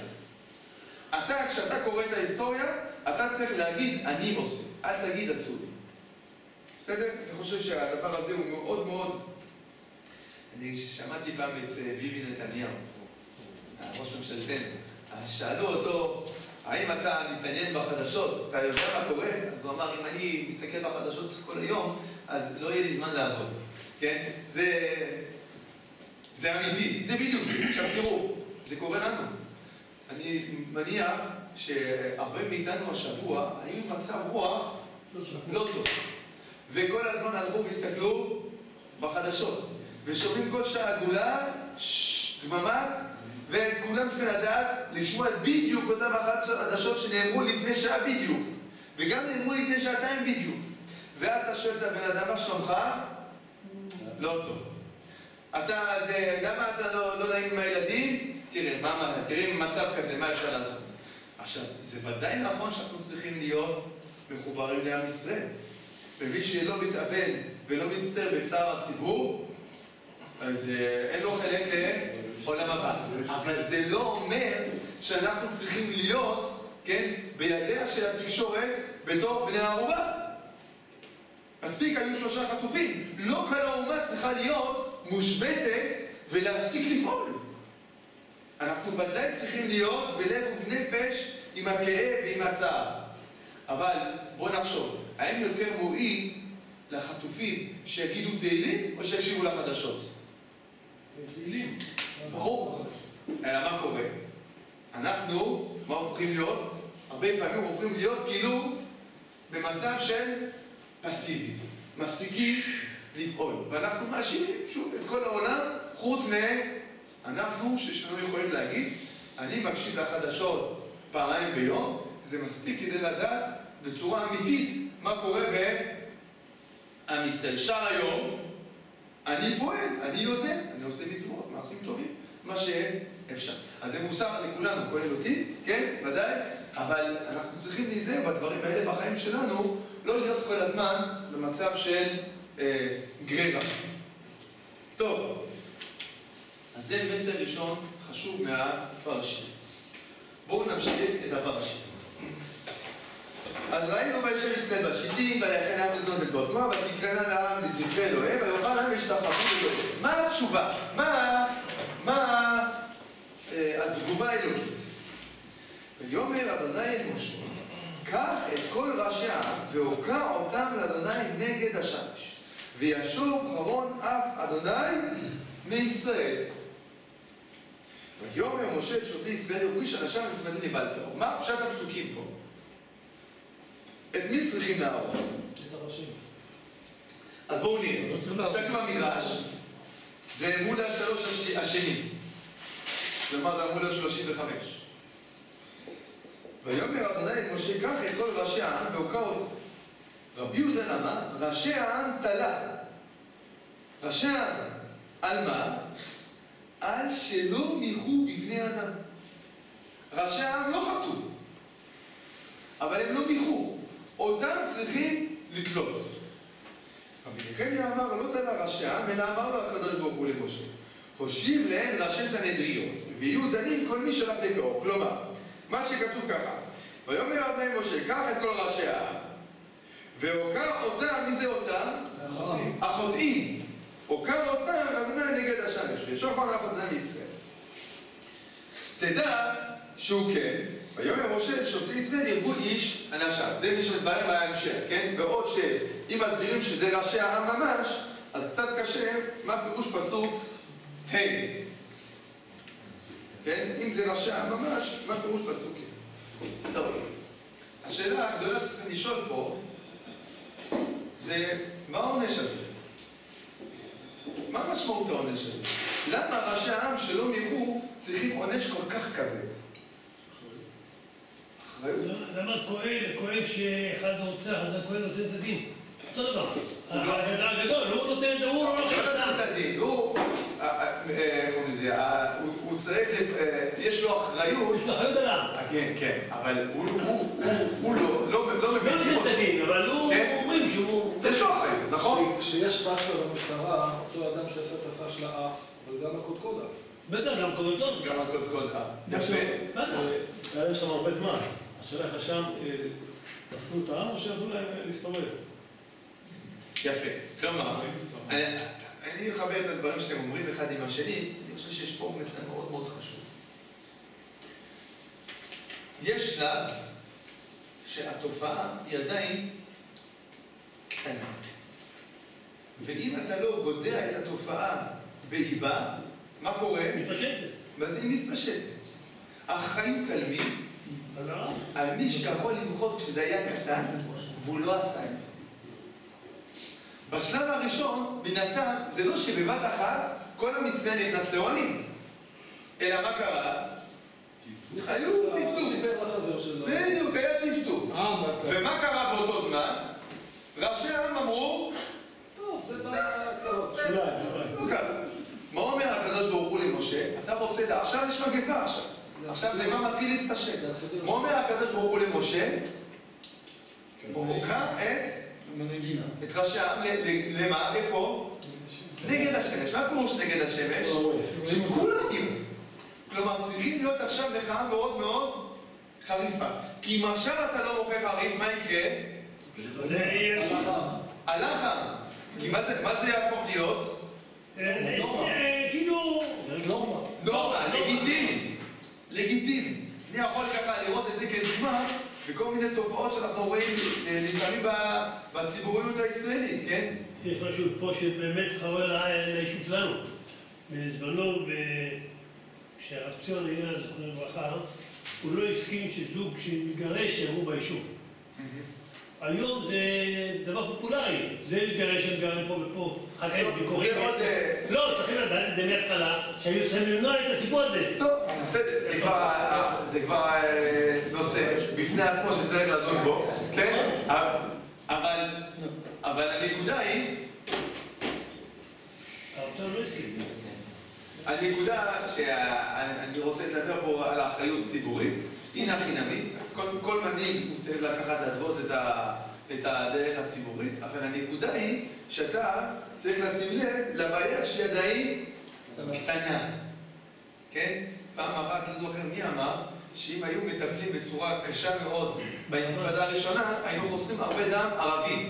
כשאתה קורא את ההיסטוריה, אתה צריך להגיד, אני עושה, אל תגיד עשו לי. בסדר? אני חושב שהדבר הזה הוא מאוד מאוד... אני שמעתי פעם את ביבי נתניהו, ראש ממשלתנו, שאלו אותו, האם אתה מתעניין בחדשות? אתה יודע מה קורה? אז הוא אמר, אם אני מסתכל בחדשות כל היום, אז לא יהיה לי זמן לעבוד. כן? זה אמיתי, זה בדיוק. עכשיו תראו, זה קורה לנו. אני מניח שהרבה מאיתנו השבוע היו במצב רוח לא טוב. וכל הזמן הלכו והסתכלו בחדשות. ושומעים כל שעה גולת, דממת, וכולם צריכים לדעת לשמוע בדיוק אותם החדשות שנאמרו לפני שעה בדיוק. וגם נאמרו לפני שעתיים בדיוק. ואז אתה שואל את הבן אדם, מה שלומך? לא טוב. למה אתה לא נעים עם הילדים? תראה מצב כזה, מה אפשר לעשות? עכשיו, זה ודאי נכון שאנחנו צריכים להיות מחוברים לעם ישראל. ומי שלא מתאבד ולא מצטער בצער הציבור, אז אין לו חלק לעולם הבא. אבל זה לא אומר שאנחנו צריכים להיות, כן, בידיה של התקשורת בתור בני הערובה. מספיק היו 3 חטופים. לא כל האומה צריכה להיות מושבתת ולהפסיק לפעול. אנחנו ודאי צריכים להיות בלב ובנפש עם הכאב ועם הצער. אבל בוא נחשוב, האם יותר מועיל לחטופים שיגידו תהילים או שיקשיבו לחדשות? תהילים. ברור. אלא מה קורה? אנחנו, מה הופכים להיות? הרבה פעמים הופכים להיות כאילו במצב של פסיבי. מפסיקים לפעול. ואנחנו מאשימים שוב את כל העולם, חוץ אנחנו שיש לנו יכולת להגיד, אני מקשיב לחדשות פעמיים ביום, זה מספיק כדי לדעת בצורה אמיתית מה קורה בעם ישראל. שר היום, אני פועל, אני יוזם, אני עושה מצוות, מעשים טובים, מה שאפשר. אז זה מוסר לכולנו, כולל אותי, כן, ודאי, אבל אנחנו צריכים להיזהר בדברים האלה בחיים שלנו, לא להיות כל הזמן במצב של גרירה. טוב, אז זה מסר ראשון חשוב מהפרשים. בואו נמשיך את הפרשים. אז ראינו וישב ישראל בשיטים, ויחן העם בזנות את בנות מואב, ותקראנה לעם לזכרי אלוהיהם, ויאכל העם וישתחוו לאלוהיהם. מה התשובה? מה התגובה האלוקית? ויאמר אדוני אל משה, קח את כל ראשי העם, והוקע אותם לאדוני נגד השמש, וישוב חרון אף אדוני מישראל. ויאמר משה את שוטי ישראל יוריש אנשיו ונצמדו לבעל פרעה. מה פשט הפסוקים פה? את מי צריכים להרוג? את הראשים. אז בואו נראה. תסתכלו במדרש, זה מול השלוש השני. כלומר זה מול 35. ויאמר אדוני אל משה, קח את כל ראשי העם והוקע אותם. רבי יהודה אמר, ראשי העם תלה. ראשי העם, על מה? על שלא מיחו בבני אדם. ראשי העם לא חטאו, אבל הם לא מיחו. אותם צריכים לתלות. רבי נחמיה אמר, לא תלה ראשי העם, אלא אמר לו הקדוש ברוך הוא למשה, הושיב להם ראשי סנהדרין, ויהיו דנים כל מי שלח לפרעה. כלומר, מה שכתוב ככה, ויאמר אדוני משה, קח את כל ראשי העם, והוקע אותם, מי זה אותם? החוטאים. הוקע אותם אדוני נגד השמש, וישוב חרון אף אדוני מישראל. תדע שהוא כן, ויאמר משה, שופטי ישראל ירבו איש אנשיו. זה מי שמתברר בהמשך, כן? בעוד שאם מסבירים שזה ראשי העם ממש, אז קצת קשה, מה פירוש פסוק ה'. כן? אם זה ראשי העם ממש, מה פירוש פסוק ה'. טוב, השאלה הגדולה שצריכים לשאול פה, זה מה העונש הזה? מה משמעות העונש הזה? למה ראשי העם שלא מיחו צריכים עונש כל כך כבד? למה כהן כשאחד רוצח, אז הכהן נותן את הדין? אותו דבר. הגדול, הוא נותן את הוא... לא נותן את הדין, הוא צריך, יש לו אחריות. יש לו אחריות עליו. כן, כן, אבל הוא לא לא מבין. נותן את הדין, אבל הוא אומרים שהוא... יש לו אחריות, נכון? כשיש פשלה במשטרה, אותו אדם שעשה את הפשלה אף, אבל גם הקודקוד אף. בטח, גם קודקוד. גם הקודקוד אף. יפה. בטח. היה שם הרבה זמן. השאלה איך שם תפסו את העם או שעברו להם להסתובב? יפה. כלומר, אני אחבר את הדברים שאתם אומרים אחד עם השני, אני חושב שיש פה מסע מאוד מאוד חשוב. יש שלב שהתופעה היא עדיין קטנה. ואם אתה לא גודע את התופעה באיבה, מה קורה? מתפשטת. ואז היא מתפשטת. האחריות על מי? על מי שיכול למחות כשזה היה קטן, והוא לא עשה את זה. בשלב הראשון, מן הסתם, זה לא שבבת אחת כל עם ישראל נכנס לעולים. אלא מה קרה? היו טפטוף. סיפר לחבר שלו. בדיוק, היה טפטוף. ומה קרה באותו זמן? ראשי העם אמרו, טוב, זה בצרות. לא קרה. מה אומר הקדוש ברוך הוא למשה? אתה רוצה, עכשיו יש מגפה עכשיו. עכשיו זה כבר מתחיל להתפשט. מה אומר הקדוש ברוך הוא למשה? הוא הוקע את ראשי העם, למה? איפה? נגד השמש. מה פירוש נגד השמש? שכולם יהיו. כלומר, צריכים להיות עכשיו מחאה מאוד מאוד חריפה. כי אם עכשיו אתה לא מוכר חריף, מה יקרה? הלכה. כי מה זה יהפוך להיות? כאילו... נורמה, לגיטימי. לגיטימי. אני יכול ככה לראות את זה כדוגמה בכל מיני תופעות שאנחנו רואים לפעמים בציבוריות הישראלית, כן? יש משהו פה שבאמת חבל ליישוב שלנו. בזמנו, כשהרב ציון היה זכרונו לברכה, הוא לא הסכים שזוג שמתגרש יגור ביישוב. היום זה דבר פופולרי. זה להתגרש הם גרים פה ופה, אחר כך ביקורים. זה עוד... לא, צריכים לדעת את זה מההתחלה, שהיו צריכים למנוע את הסיפור הזה. טוב, בסדר, זה כבר נושא בפני עצמו שצריך לדון בו, כן? אבל הנקודה היא... האוצר לא הסכים. הנקודה שאני רוצה לדבר פה על האחריות ציבורית, היא חינמית. כל מנהיג צריך לקחת להתוות את הדרך הציבורית, אבל הנקודה היא שאתה צריך לשים לב לבעיה שהיא עדיין קטנה. כן? פעם אחת, לא זוכר מי אמר, שאם היו מטפלים בצורה קשה מאוד באינתיפאדה הראשונה, היינו חוסכים הרבה דם ערבי.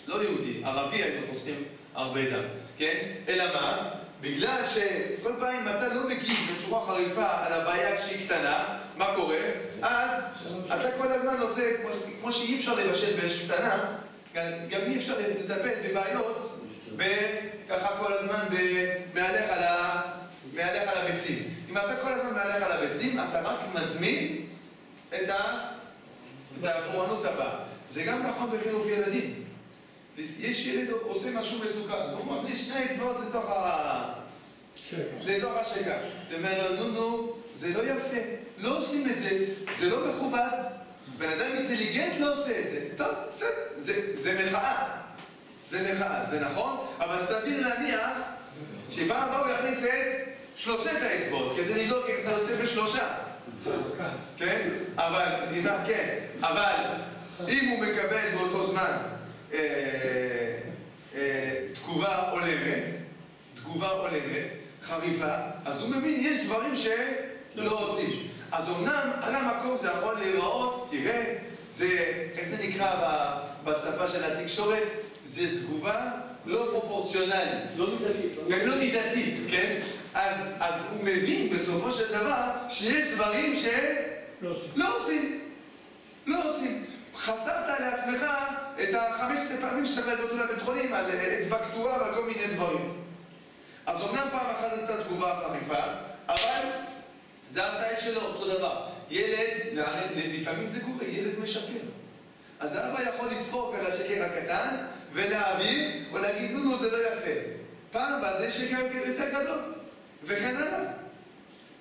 לא יהודי, ערבי היינו חוסכים הרבה דם. כן? אלא מה? בגלל שכל פעם אם אתה לא מגיב בצורה חריפה על הבעיה כשהיא קטנה, מה קורה? אז אתה כל הזמן עושה, כמו שאי אפשר לבשל באש קטנה, גם אי אפשר לטפל בבעיות, ככה כל הזמן מהלך על הביצים. אם אתה כל הזמן מהלך על הביצים, אתה רק מזמין את הפורענות הבאה. זה גם נכון בחינוך ילדים. יש ילד עושה משהו מסוכן, הוא מכניס שני אצבעות לתוך השקע. אתה אומר לו, נו, זה לא יפה, לא עושים את זה, זה לא מכובד. בן אדם אינטליגנט לא עושה את זה. טוב, זה מחאה. זה מחאה, זה נכון? אבל סביר להניח שפעם הבא הוא יכניס את שלושת האצבעות, כדי לבדוק איך זה יוצא בשלושה. כן? אבל אם הוא מקבל באותו זמן תגובה הולמת, חריפה, אז הוא מבין, יש דברים שלא עושים. אז אמנם על המקום זה יכול להיראות, תראה, איך זה נקרא בשפה של התקשורת? זה תגובה לא פרופורציונלית. לא מידתית, כן? אז הוא מבין בסופו של דבר שיש דברים שלא עושים. לא עושים. חשפת לעצמך את 15 פעמים שצריך לדעות לבית חולים על אצבע קטורה ועל כל מיני דברים. אז אומנם פעם אחת הייתה תגובה חריפה, אבל זה עשה את שלו, אותו דבר. ילד, לפעמים זה קורה, ילד משקר. אז האבא יכול לצחוק על השקר הקטן ולהעביר או להגיד, נו, זה לא יפה. פעם הבאה זה שקר יותר גדול. וכן הלאה.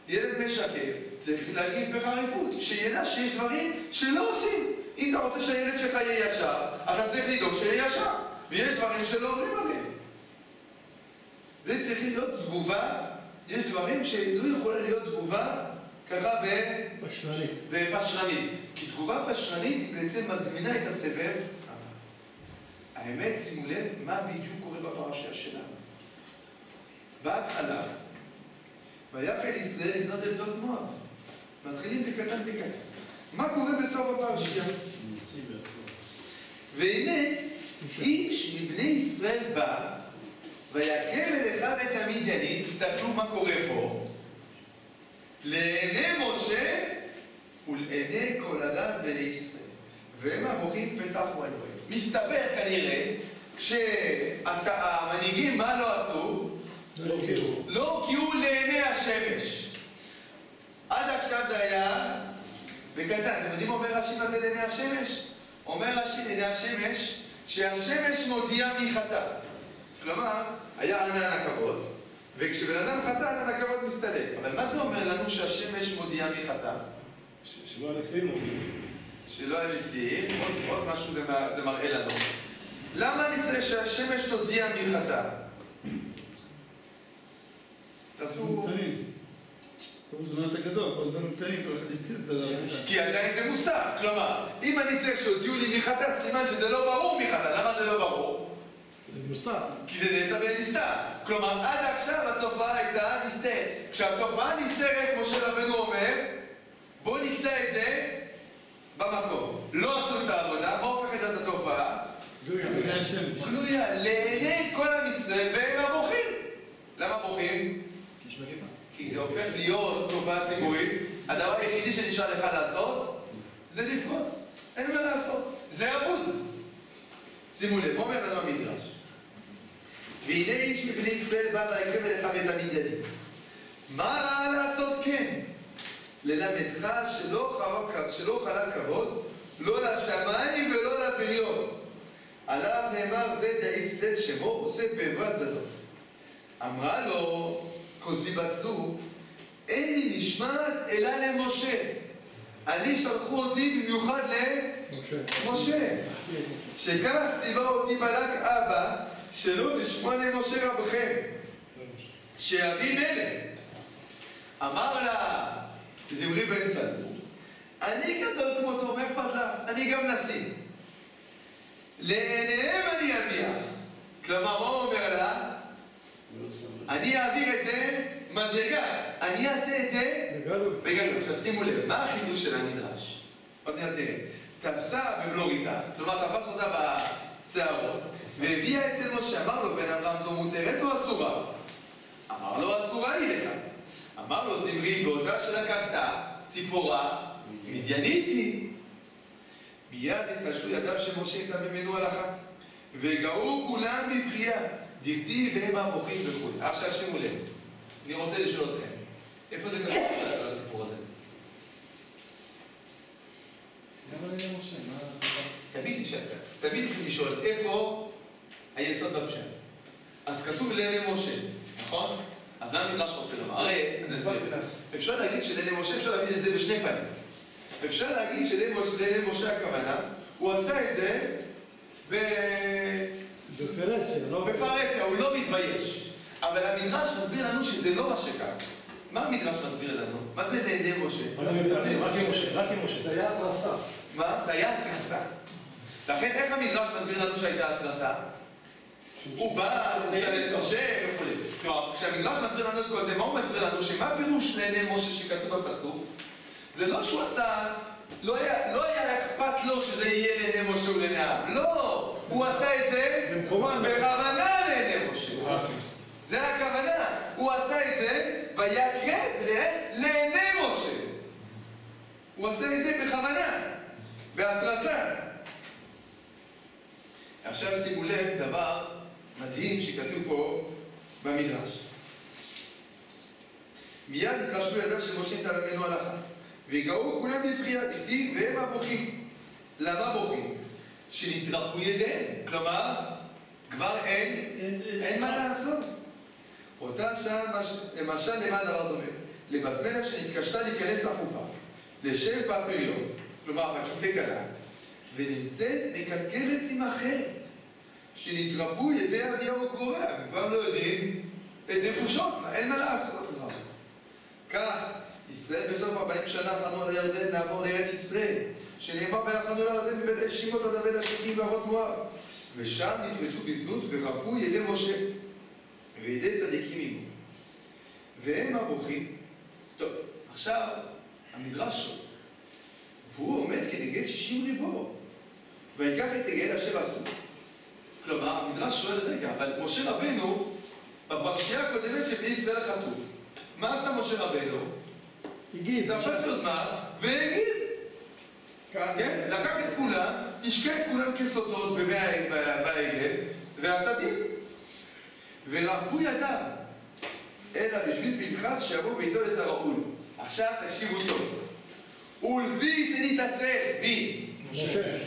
ילד משקר, צריך להגיב בחריפות, שידע שיש דברים שלא עושים. אם אתה רוצה שהילד שלך יהיה ישר, אתה צריך לדאוג שיהיה ישר, ויש דברים שלא עוברים עליהם. זה צריך להיות תגובה, יש דברים שלא יכולה להיות תגובה ככה בפשרנית. כי תגובה פשרנית היא בעצם מזמינה את הסבב. האמת, שימו לב, מה בדיוק קורה בפרשה שלנו. בהתחלה, ויחל ישראל לזנות את בנות מואב. מתחילים בקטן בקטן. מה קורה בסוף הפרשייה? והנה, איש מבני ישראל בא, ויקם אליך בית המדיינית, תסתכלו מה קורה פה, לעיני משה ולעיני כל הדת בני ישראל. והם הבוכים פתח ואלוהים. מסתבר כנראה שהמנהיגים מה לא עשו? לא הוקיעו לעיני השמש. עד עכשיו זה היה בקטן. אתם יודעים מה אומר רש"י מה זה לעיני השמש? אומר רש"י לעיני השמש שהשמש מודיע מי חטא. כלומר, היה ענן הכבוד, וכשבן אדם חטא, ענן הכבוד מסתלק. אבל מה זה אומר לנו שהשמש מודיע מי חטא? שלא הנשיאים אומרים. שלא הנשיאים, עוד משהו זה מראה לנו. למה אני צריך שהשמש תודיע מי חטא? תעשו... זה לא יותר גדול, אבל דברים קטנים, כל אחד הסתיר את הדבר. כי עדיין זה מוסתר. כלומר, אם אני צריך שהודיעו לי מי חטא, סימן שזה לא ברור מי חטא. למה זה לא ברור? כי זה נעשה ונסתר. כלומר, עד עכשיו התופעה הייתה נסתרת. כשהתופעה נסתרת, משה רבנו אומר, בואו נקטע את זה במקום. לא עשו את העבודה, מה הופכת את התופעה? גלויה, לעיני כל עם ישראל, והם הבוכים. למה בוכים? כי זה הופך להיות תופעה ציבורית. הדבר היחידי שנשאר לך לעשות, זה לבגוץ. אין מה לעשות. זה אבוד. שימו לב, מה אומר לנו המדרש? והנה איש מבני ישראל בא ויקם אליך בית המדיינית. מה ראה לעשות כן? ללמדך שלא חלל כבוד, לא לשמיים ולא לפריון. עליו נאמר זה דאית צדד שמו, עושה בעברת זדון. אמרה לו כוזבי בת צור, אין לי נשמעת אלא למשה. אני שלחו אותי במיוחד למשה. שכך ציווה אותי בלק אבא, שלא לשמוע למשה רבכם, שיביא מלך. אמר לה זמרי בן סלמון, אני גדול כמו תומך פתח, אני גם נשיא. לעיניהם אני אביח. כלומר, מה הוא אומר לה? אני אעביר את זה מדרגה. אני אעשה את זה בגלות. עכשיו שימו לב, מה החידוש של המדרש? עוד מעט נראה. תפסה במלוריתה, כלומר תפס אותה בצערות, והביאה אצל משה, אמר לו, בן אברהם זו מותרת או אסורה? אמר לו, אסורה היא לך. אמר לו, זמרי, ואותה שלקחת, ציפורה, מדיינית היא. מיד התקשרו ידיו של משה איתה ממנו הלכה, וגאו כולם בבכייה, דכתיב והם הבוכים וכו'. עכשיו שימו לב, אני רוצה לשאול אתכם, איפה זה קשור לסיפור הזה? למה לעיני משה? תמיד צריכים לשאול איפה היסוד בפשט. אז כתוב לעיני משה, נכון? אז מה המדרש רוצה לומר? הרי, אפשר להגיד שלעיני משה, אפשר להגיד את זה בשני פנים. אפשר להגיד שלעיני משה הכוונה, הוא עשה את זה בפרהסיה, הוא לא מתבייש. אבל המדרש מסביר לנו שזה לא מה שקרה. מה המדרש מסביר לנו? מה זה לעיני משה? רק עם משה. זה היה התרסה. מה? זה היה התרסה. לכן איך המדרש מסביר לנו שהייתה התרסה? הוא בא, הוא שאל את משה וכו'. כלומר, כשהמדרש מסביר לנו את כל זה, מה הוא מסביר לנו? שמה פירוש לעיני משה שכתוב בפסוק? זה לא שהוא עשה, לא היה אכפת לו שזה יהיה לעיני משה ולעיני העם. לא! הוא עשה את זה בכוונה לעיני משה. זה הכוונה. הוא עשה את זה ויקרב לעיני משה. הוא עשה את זה בכוונה, בהתרסה. עכשיו שימו לב דבר מדהים שכתוב פה במדרש. מיד התקשרו ידיו של משה איתה ממנו הלכה, והגעו כולם בבכייה, דכתיב והם הבוכים. למה בוכים? שנתרפו ידיהם. כלומר, כבר אין מה לעשות. אותה שעה למשל למה דבר דומה? לבת מלך שנתקשתה להיכנס לחופה, לשב בפריון, כלומר בכיסא כלה, ונמצאת מקלקלת עמכם, שנתרפו ידי אביהו וקרוביה. הם כבר לא יודעים איזה חושות, אין מה לעשות כבר. כך, ישראל בסוף 40 שנה חנו על הירדן, נעבור לארץ ישראל, שנאמר ויחנו לירדן מבית האשימות עד הבית השקים ואבות מואב. ושם נפרצו בזנות וחרפו ידי משה, וידי צדיקים עמו. והם הבוכים. טוב, עכשיו, המדרש שואל, והוא עומד כנגד 60 ריבו, ויקח את עגל אשר עשו. כלומר, המדרש שואל רגע, אבל משה רבנו, בפרשייה הקודמת שבני ישראל חטאו, מה עשה משה רבנו? הגיב. תפס יוזמה והגיב. כן? לקח את כולם, השקע את כולם כסוטות בעגל, ועשה דין. ורפו ידיו, אלא בשביל פנחס שיבוא ביתו את הרעול. עכשיו תקשיבו טוב. ולפי שנתעצל, מי?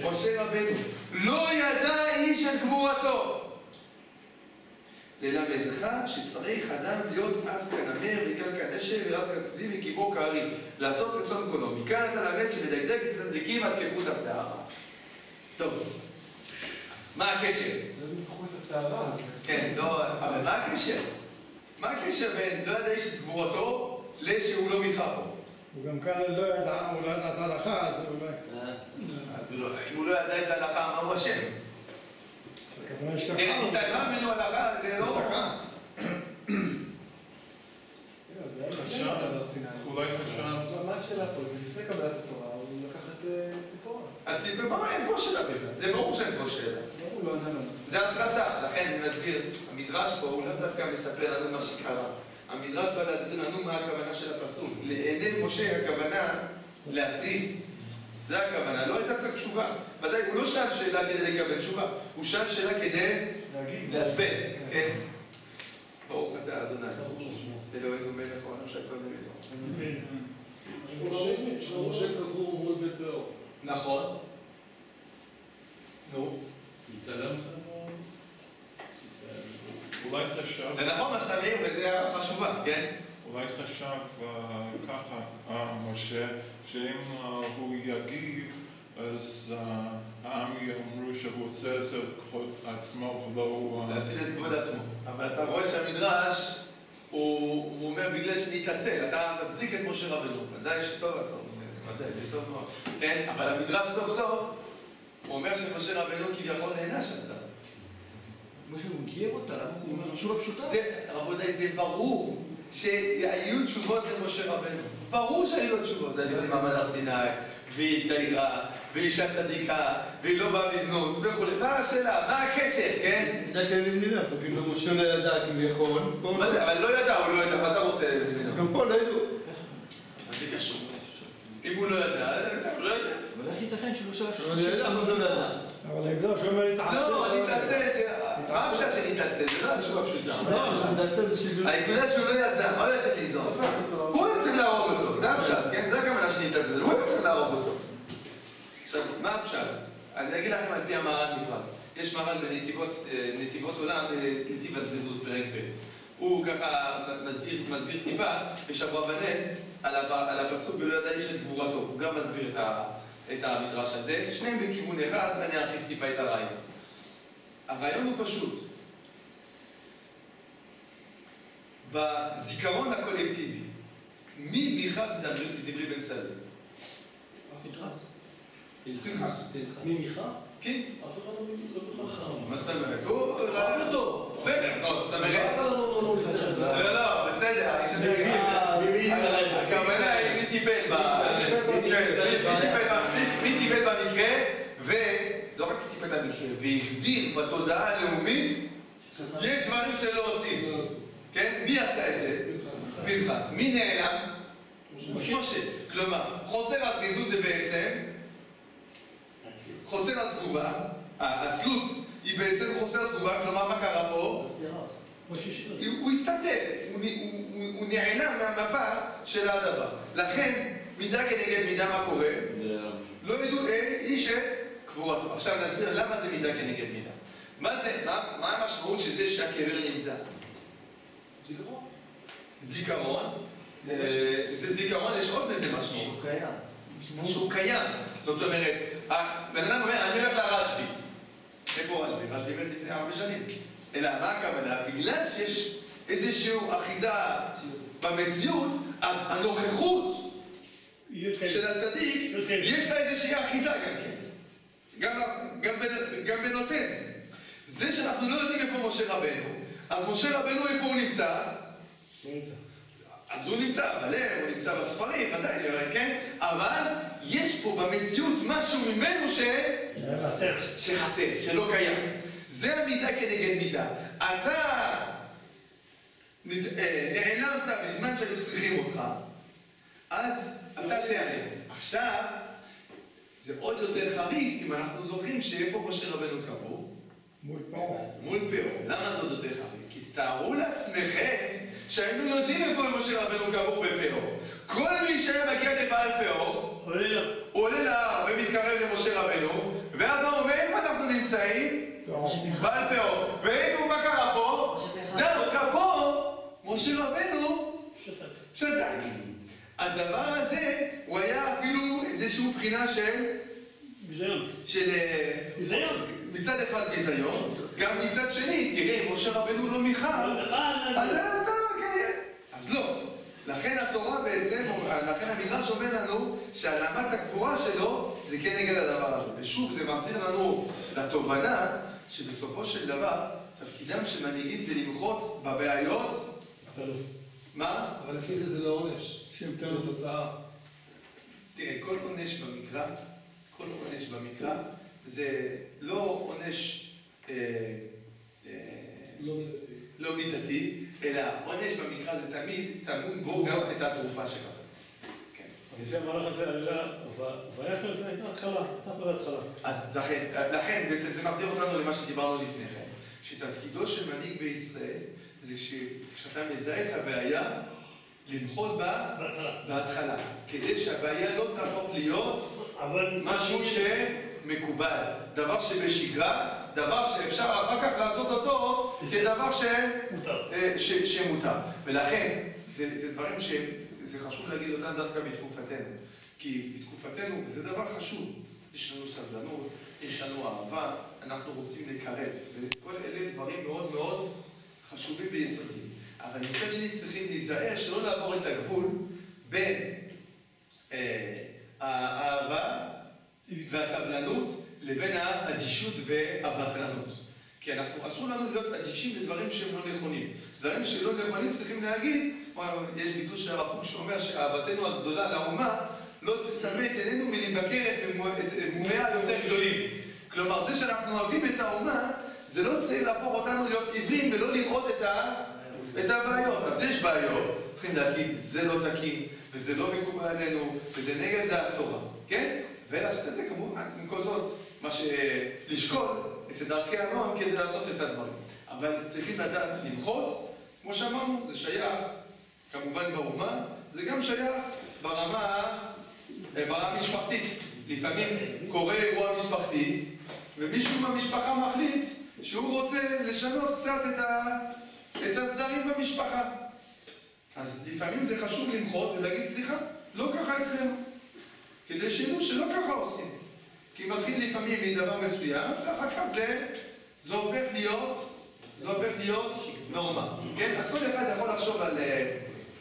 משה רבנו. לא ידע איש את גבורתו. ללמדך שצריך אדם להיות אס כנמר וקל כדשא ורב כצבי וקיבור כארי. לעשות רצון קולו. מכאן אתה למד שמדקדק את הצדיקים עד כחוט השערה. טוב. מה הקשר? זה כחוט השערה. כן, לא, אבל מה הקשר? מה הקשר בין לא ידע איש את גבורתו לשהוא לא מיכה פה? הוא גם כאן לא ידע, הוא לא ידע את ההלכה, אז הוא לא... אם הוא לא ידע את ההלכה, מה הוא אשם? הכוונה השתכחה. תראה, התעלמה ממנו הלכה, זה לא... השתכחה. אולי חשב... מה השאלה פה? זה לפני קבלת התורה, הוא לקח את ציפורה. הציפורה, אין פה שאלה בכלל, זה ברור שאין פה שאלה. הוא לא ענה לנו. זה התרסה, לכן אני מסביר, המדרש פה הוא לא דווקא מספר לנו מה שקרה. המדרש בא להסביר לנו מה הכוונה של הפסוק. לעיני משה הכוונה להתריס. זה הכוונה, לא הייתה צריך תשובה. ודאי, הוא לא שאל שאלה כדי לקבל תשובה, הוא שאל שאלה כדי לעצבן, כן? ברוך אתה אדוני, אלוהינו מלך העולם שהכל נהיה. משה קבור מול בית פרעה. נכון. נו. אולי חשב... זה נכון מה שאתה מעיר, וזו הערה חשובה, כן? אולי חשב ככה, משה, שאם הוא יגיב, אז העם יאמרו שהוא עושה את זה בכבוד עצמו ולא... להציל את כבוד עצמו. אבל אתה רואה שהמדרש, הוא אומר בגלל שנתעצל, אתה מצדיק את משה רבנו. ודאי שטוב אתה עושה, ודאי, זה טוב מאוד. כן, אבל המדרש סוף סוף, הוא אומר שמשה רבנו כביכול נענש אתה. משה, הוא גייב אותה, למה הוא אומר תשובה פשוטה? רבותיי, זה ברור שהיו תשובות למשה רבנו. ברור שהיו לו תשובות. זה לפני מעמד הר סיני, והיא התגיירה, והיא אישה צדיקה, והיא לא באה בזנות, וכו'. מה השאלה? מה הקשר, כן? כאילו משה לא ידע כביכול. מה זה? אבל לא ידע, הוא לא ידע. מה אתה רוצה? גם פה לא ידעו. מה זה קשור? אם הוא לא ידע, הוא לא ידע. אבל איך ייתכן שהוא לא שלב הוא לא ידע, אבל זה לא ידע. אבל ההגדור שאומר להתעצל... לא, להתעצל זה... מה אפשר שנתעצל? זה לא התשובה פשוטה. לא, שנתעצל זה שוויון. הנקודה שהוא לא יזם, מה הוא יצא ליזום? הוא יצא להרוג אותו, זה הפשט, כן? זה הכוונה שנתעצל, הוא יצא להרוג אותו. עכשיו, מה הפשט? אני אגיד לכם על פי המהר"ל נפרד. יש מהר"ל בנתיבות עולם, נתיב הזריזות פרק ב'. הוא ככה מסביר טיפה בשבוע בנה על הפסוק ולא ידע איש את גבורתו. הוא גם מסביר את המדרש הזה. שניהם בכיוון אחד, ואני ארחיב טיפה את הרעיון. הרעיון הוא פשוט. בזיכרון הקולקטיבי, מי מיכה זברי בן צלאל? פנחס. פנחס. מי מיכה? כן. אף אחד לא מיכה. מה זאת אומרת? הוא... הרג אותו. בסדר, נו, זאת אומרת... מה עשה לנו לא, לא, בסדר, הכוונה היא מי טיפל מי טיפל במקרה, ולא רק טיפל במקרה, והחדיר בתודעה הלאומית, יש דברים שלא עושים. כן? מי עשה את זה? פנחס. מי נעלם? משה. כלומר, חוסר הזריזות זה בעצם חוסר התגובה, העצלות היא בעצם חוסר התגובה, כלומר מה קרה פה? הוא הסתתר, הוא נעלם מהמפה של הדבר. לכן, מידה כנגד מידה מה קורה? לא ידעו איש את קבורתו. עכשיו נסביר למה זה מידה כנגד מידה. מה המשמעות של זה שהקבר נמצא? זיכרון. זה זיכרון, יש עוד בזה משמעות. שהוא קיים. זאת אומרת, הבן אדם אומר, אני הולך לרשב"י. איפה רשב"י? רשב"י מת לפני הרבה שנים. אלא מה הכוונה? בגלל שיש איזושהי אחיזה במציאות, אז הנוכחות של הצדיק, יש לה איזושהי אחיזה גם כן. גם בנותן. זה שאנחנו לא יודעים איפה משה רבנו, אז משה רבנו איפה הוא נמצא? לא נמצא. אז הוא נמצא בלב, הוא נמצא בספרים, ודאי, כן? אבל יש פה במציאות משהו ממנו שחסר, שלא קיים. זה המידה כנגד מידה. אתה נעלמת בזמן שהיו צריכים אותך, אז אתה תיעלם. עכשיו, זה עוד יותר חריף אם אנחנו זוכרים שאיפה משה רבנו קבור? מול פרעה. מול פרעה. למה זה עוד יותר חריף? כי תארו לעצמכם שהיינו יודעים איפה משה רבנו קבור בפרעה. כל מי שהיה מגיע לבעל פרעה, הוא עולה להר ומתקרב למשה רבנו, ואז מה אומר? איפה אנחנו נמצאים? בעל פרעה. ואיפה מה קרה פה? דווקא פה, משה רבנו שתק. הדבר הזה, הוא היה אפילו איזושהי בחינה של מצד אחד ביזיון, גם מצד שני, תראה, משה רבנו לא מיכל, אז לא. לכן התורה בעצם, לכן המדרש אומר לנו שהעלמת הגבורה שלו זה כן נגד הדבר הזה. ושוב, זה מחזיר לנו לתובנה שבסופו של דבר, תפקידם של מנהיגים זה למחות בבעיות. מה? אבל לפי זה לא עונש, זו תוצאה. תראה, כל עונש במקרא זה לא עונש לא מידתי, אלא עונש במקרא זה תמיד טמון בו גם את התרופה שלו. לפי המהלך הזה, ויחל זה הייתה התחלה, אז לכן, בעצם זה מחזיר אותנו למה שדיברנו לפני כן, שתפקידו של מנהיג בישראל זה כשאתה מזהה את הבעיה, למחות בה בהתחלה, כדי שהבעיה לא תהפוך להיות משהו שמקובל, דבר שבשגרה, דבר שאפשר אחר כך לעשות אותו כדבר שמותר. ולכן, זה דברים שזה חשוב להגיד אותם דווקא בתקופתנו. כי בתקופתנו, זה דבר חשוב, יש לנו סבלנות, יש לנו אהבה, אנחנו רוצים לקרב. וכל אלה דברים מאוד מאוד חשובים ביסודיים. אבל מצד שני צריכים להיזהר שלא לעבור את הגבול בין האהבה והסבלנות לבין האדישות והוותרנות. כי אסור לנו להיות אדישים לדברים שהם לא נכונים. דברים שלא נכונים צריכים להגיד, יש ביטוי של הרב קוק שאומר שאהבתנו הגדולה לאומה לא תסמא את עינינו מלבקר את מומיה היותר גדולים. כלומר, זה שאנחנו אוהבים את האומה, זה לא צריך להפוך אותנו להיות עיוורים ולא לראות את הבעיות. אז יש בעיות, צריכים להגיד, זה לא תקין, וזה לא מקובל עלינו, וזה נגד התורה, כן? ולעשות את זה כמובן, עם כל זאת, לשקול את דרכי הנועם כדי לעשות את הדברים. אבל צריכים לדעת למחות, כמו שאמרנו, זה שייך, כמובן באומה, זה גם שייך ברמה משפחתית. לפעמים קורה אירוע משפחתי, ומישהו מהמשפחה מחליט שהוא רוצה לשנות קצת את הסדרים במשפחה. אז לפעמים זה חשוב למחות ולהגיד, סליחה, לא ככה אצלנו. כדי שידעו שלא ככה עושים. כי מתחיל לפעמים מדבר מסוים, ואחר כך זה הופך להיות נורמה. כן? אז כל אחד יכול לחשוב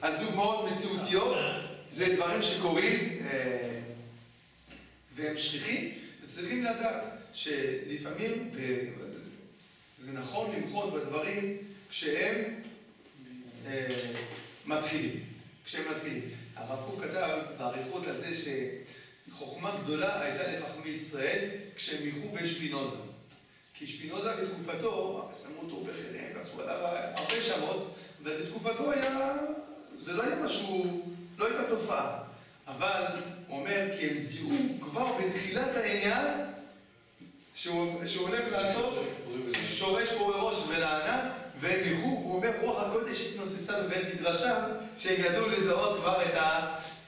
על דוגמאות מציאותיות, זה דברים שקורים והם שכיחים, וצריכים לדעת שלפעמים זה נכון למחות בדברים כשהם מתחילים. הרב קוק כתב באריכות לזה שחוכמה גדולה הייתה לחכמי ישראל כשהם מיחו בשפינוזה. כי שפינוזה בתקופתו, שמו אותו בחרם ועשו עליו הרבה שמות, ובתקופתו זה לא היה משהו, לא הייתה תופעה. אבל הוא אומר כי הם זיהו כבר בתחילת העניין שהוא הולך לעשות שורש פה בראש ולענה, והם מיחו, והוא אומר רוח הקודש התנוססה בבית מדרשם שהם ידעו לזהות כבר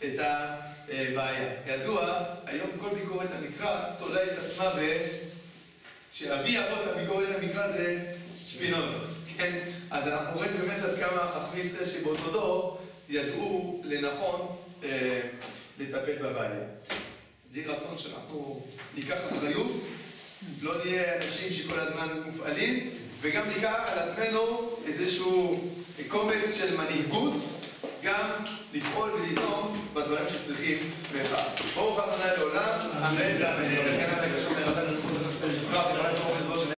את הבעיה. ידוע, היום כל ביקורת המקרא תולה את עצמה שאבי אבות הביקורת המקרא זה שפינוזה, כן? אז אנחנו רואים באמת עד כמה חכמי ישראל שבאותו דור ידעו לנכון לטפל בבעיה. זה יהיה רצון שאנחנו ניקח אחריות, לא נהיה אנשים שכל הזמן מופעלים, וגם ניקח על עצמנו איזשהו קומץ של מנהיגות, גם לפעול וליזום בדברים שצריכים ואחד. ברוך ה' לעולם, אמן ואמן.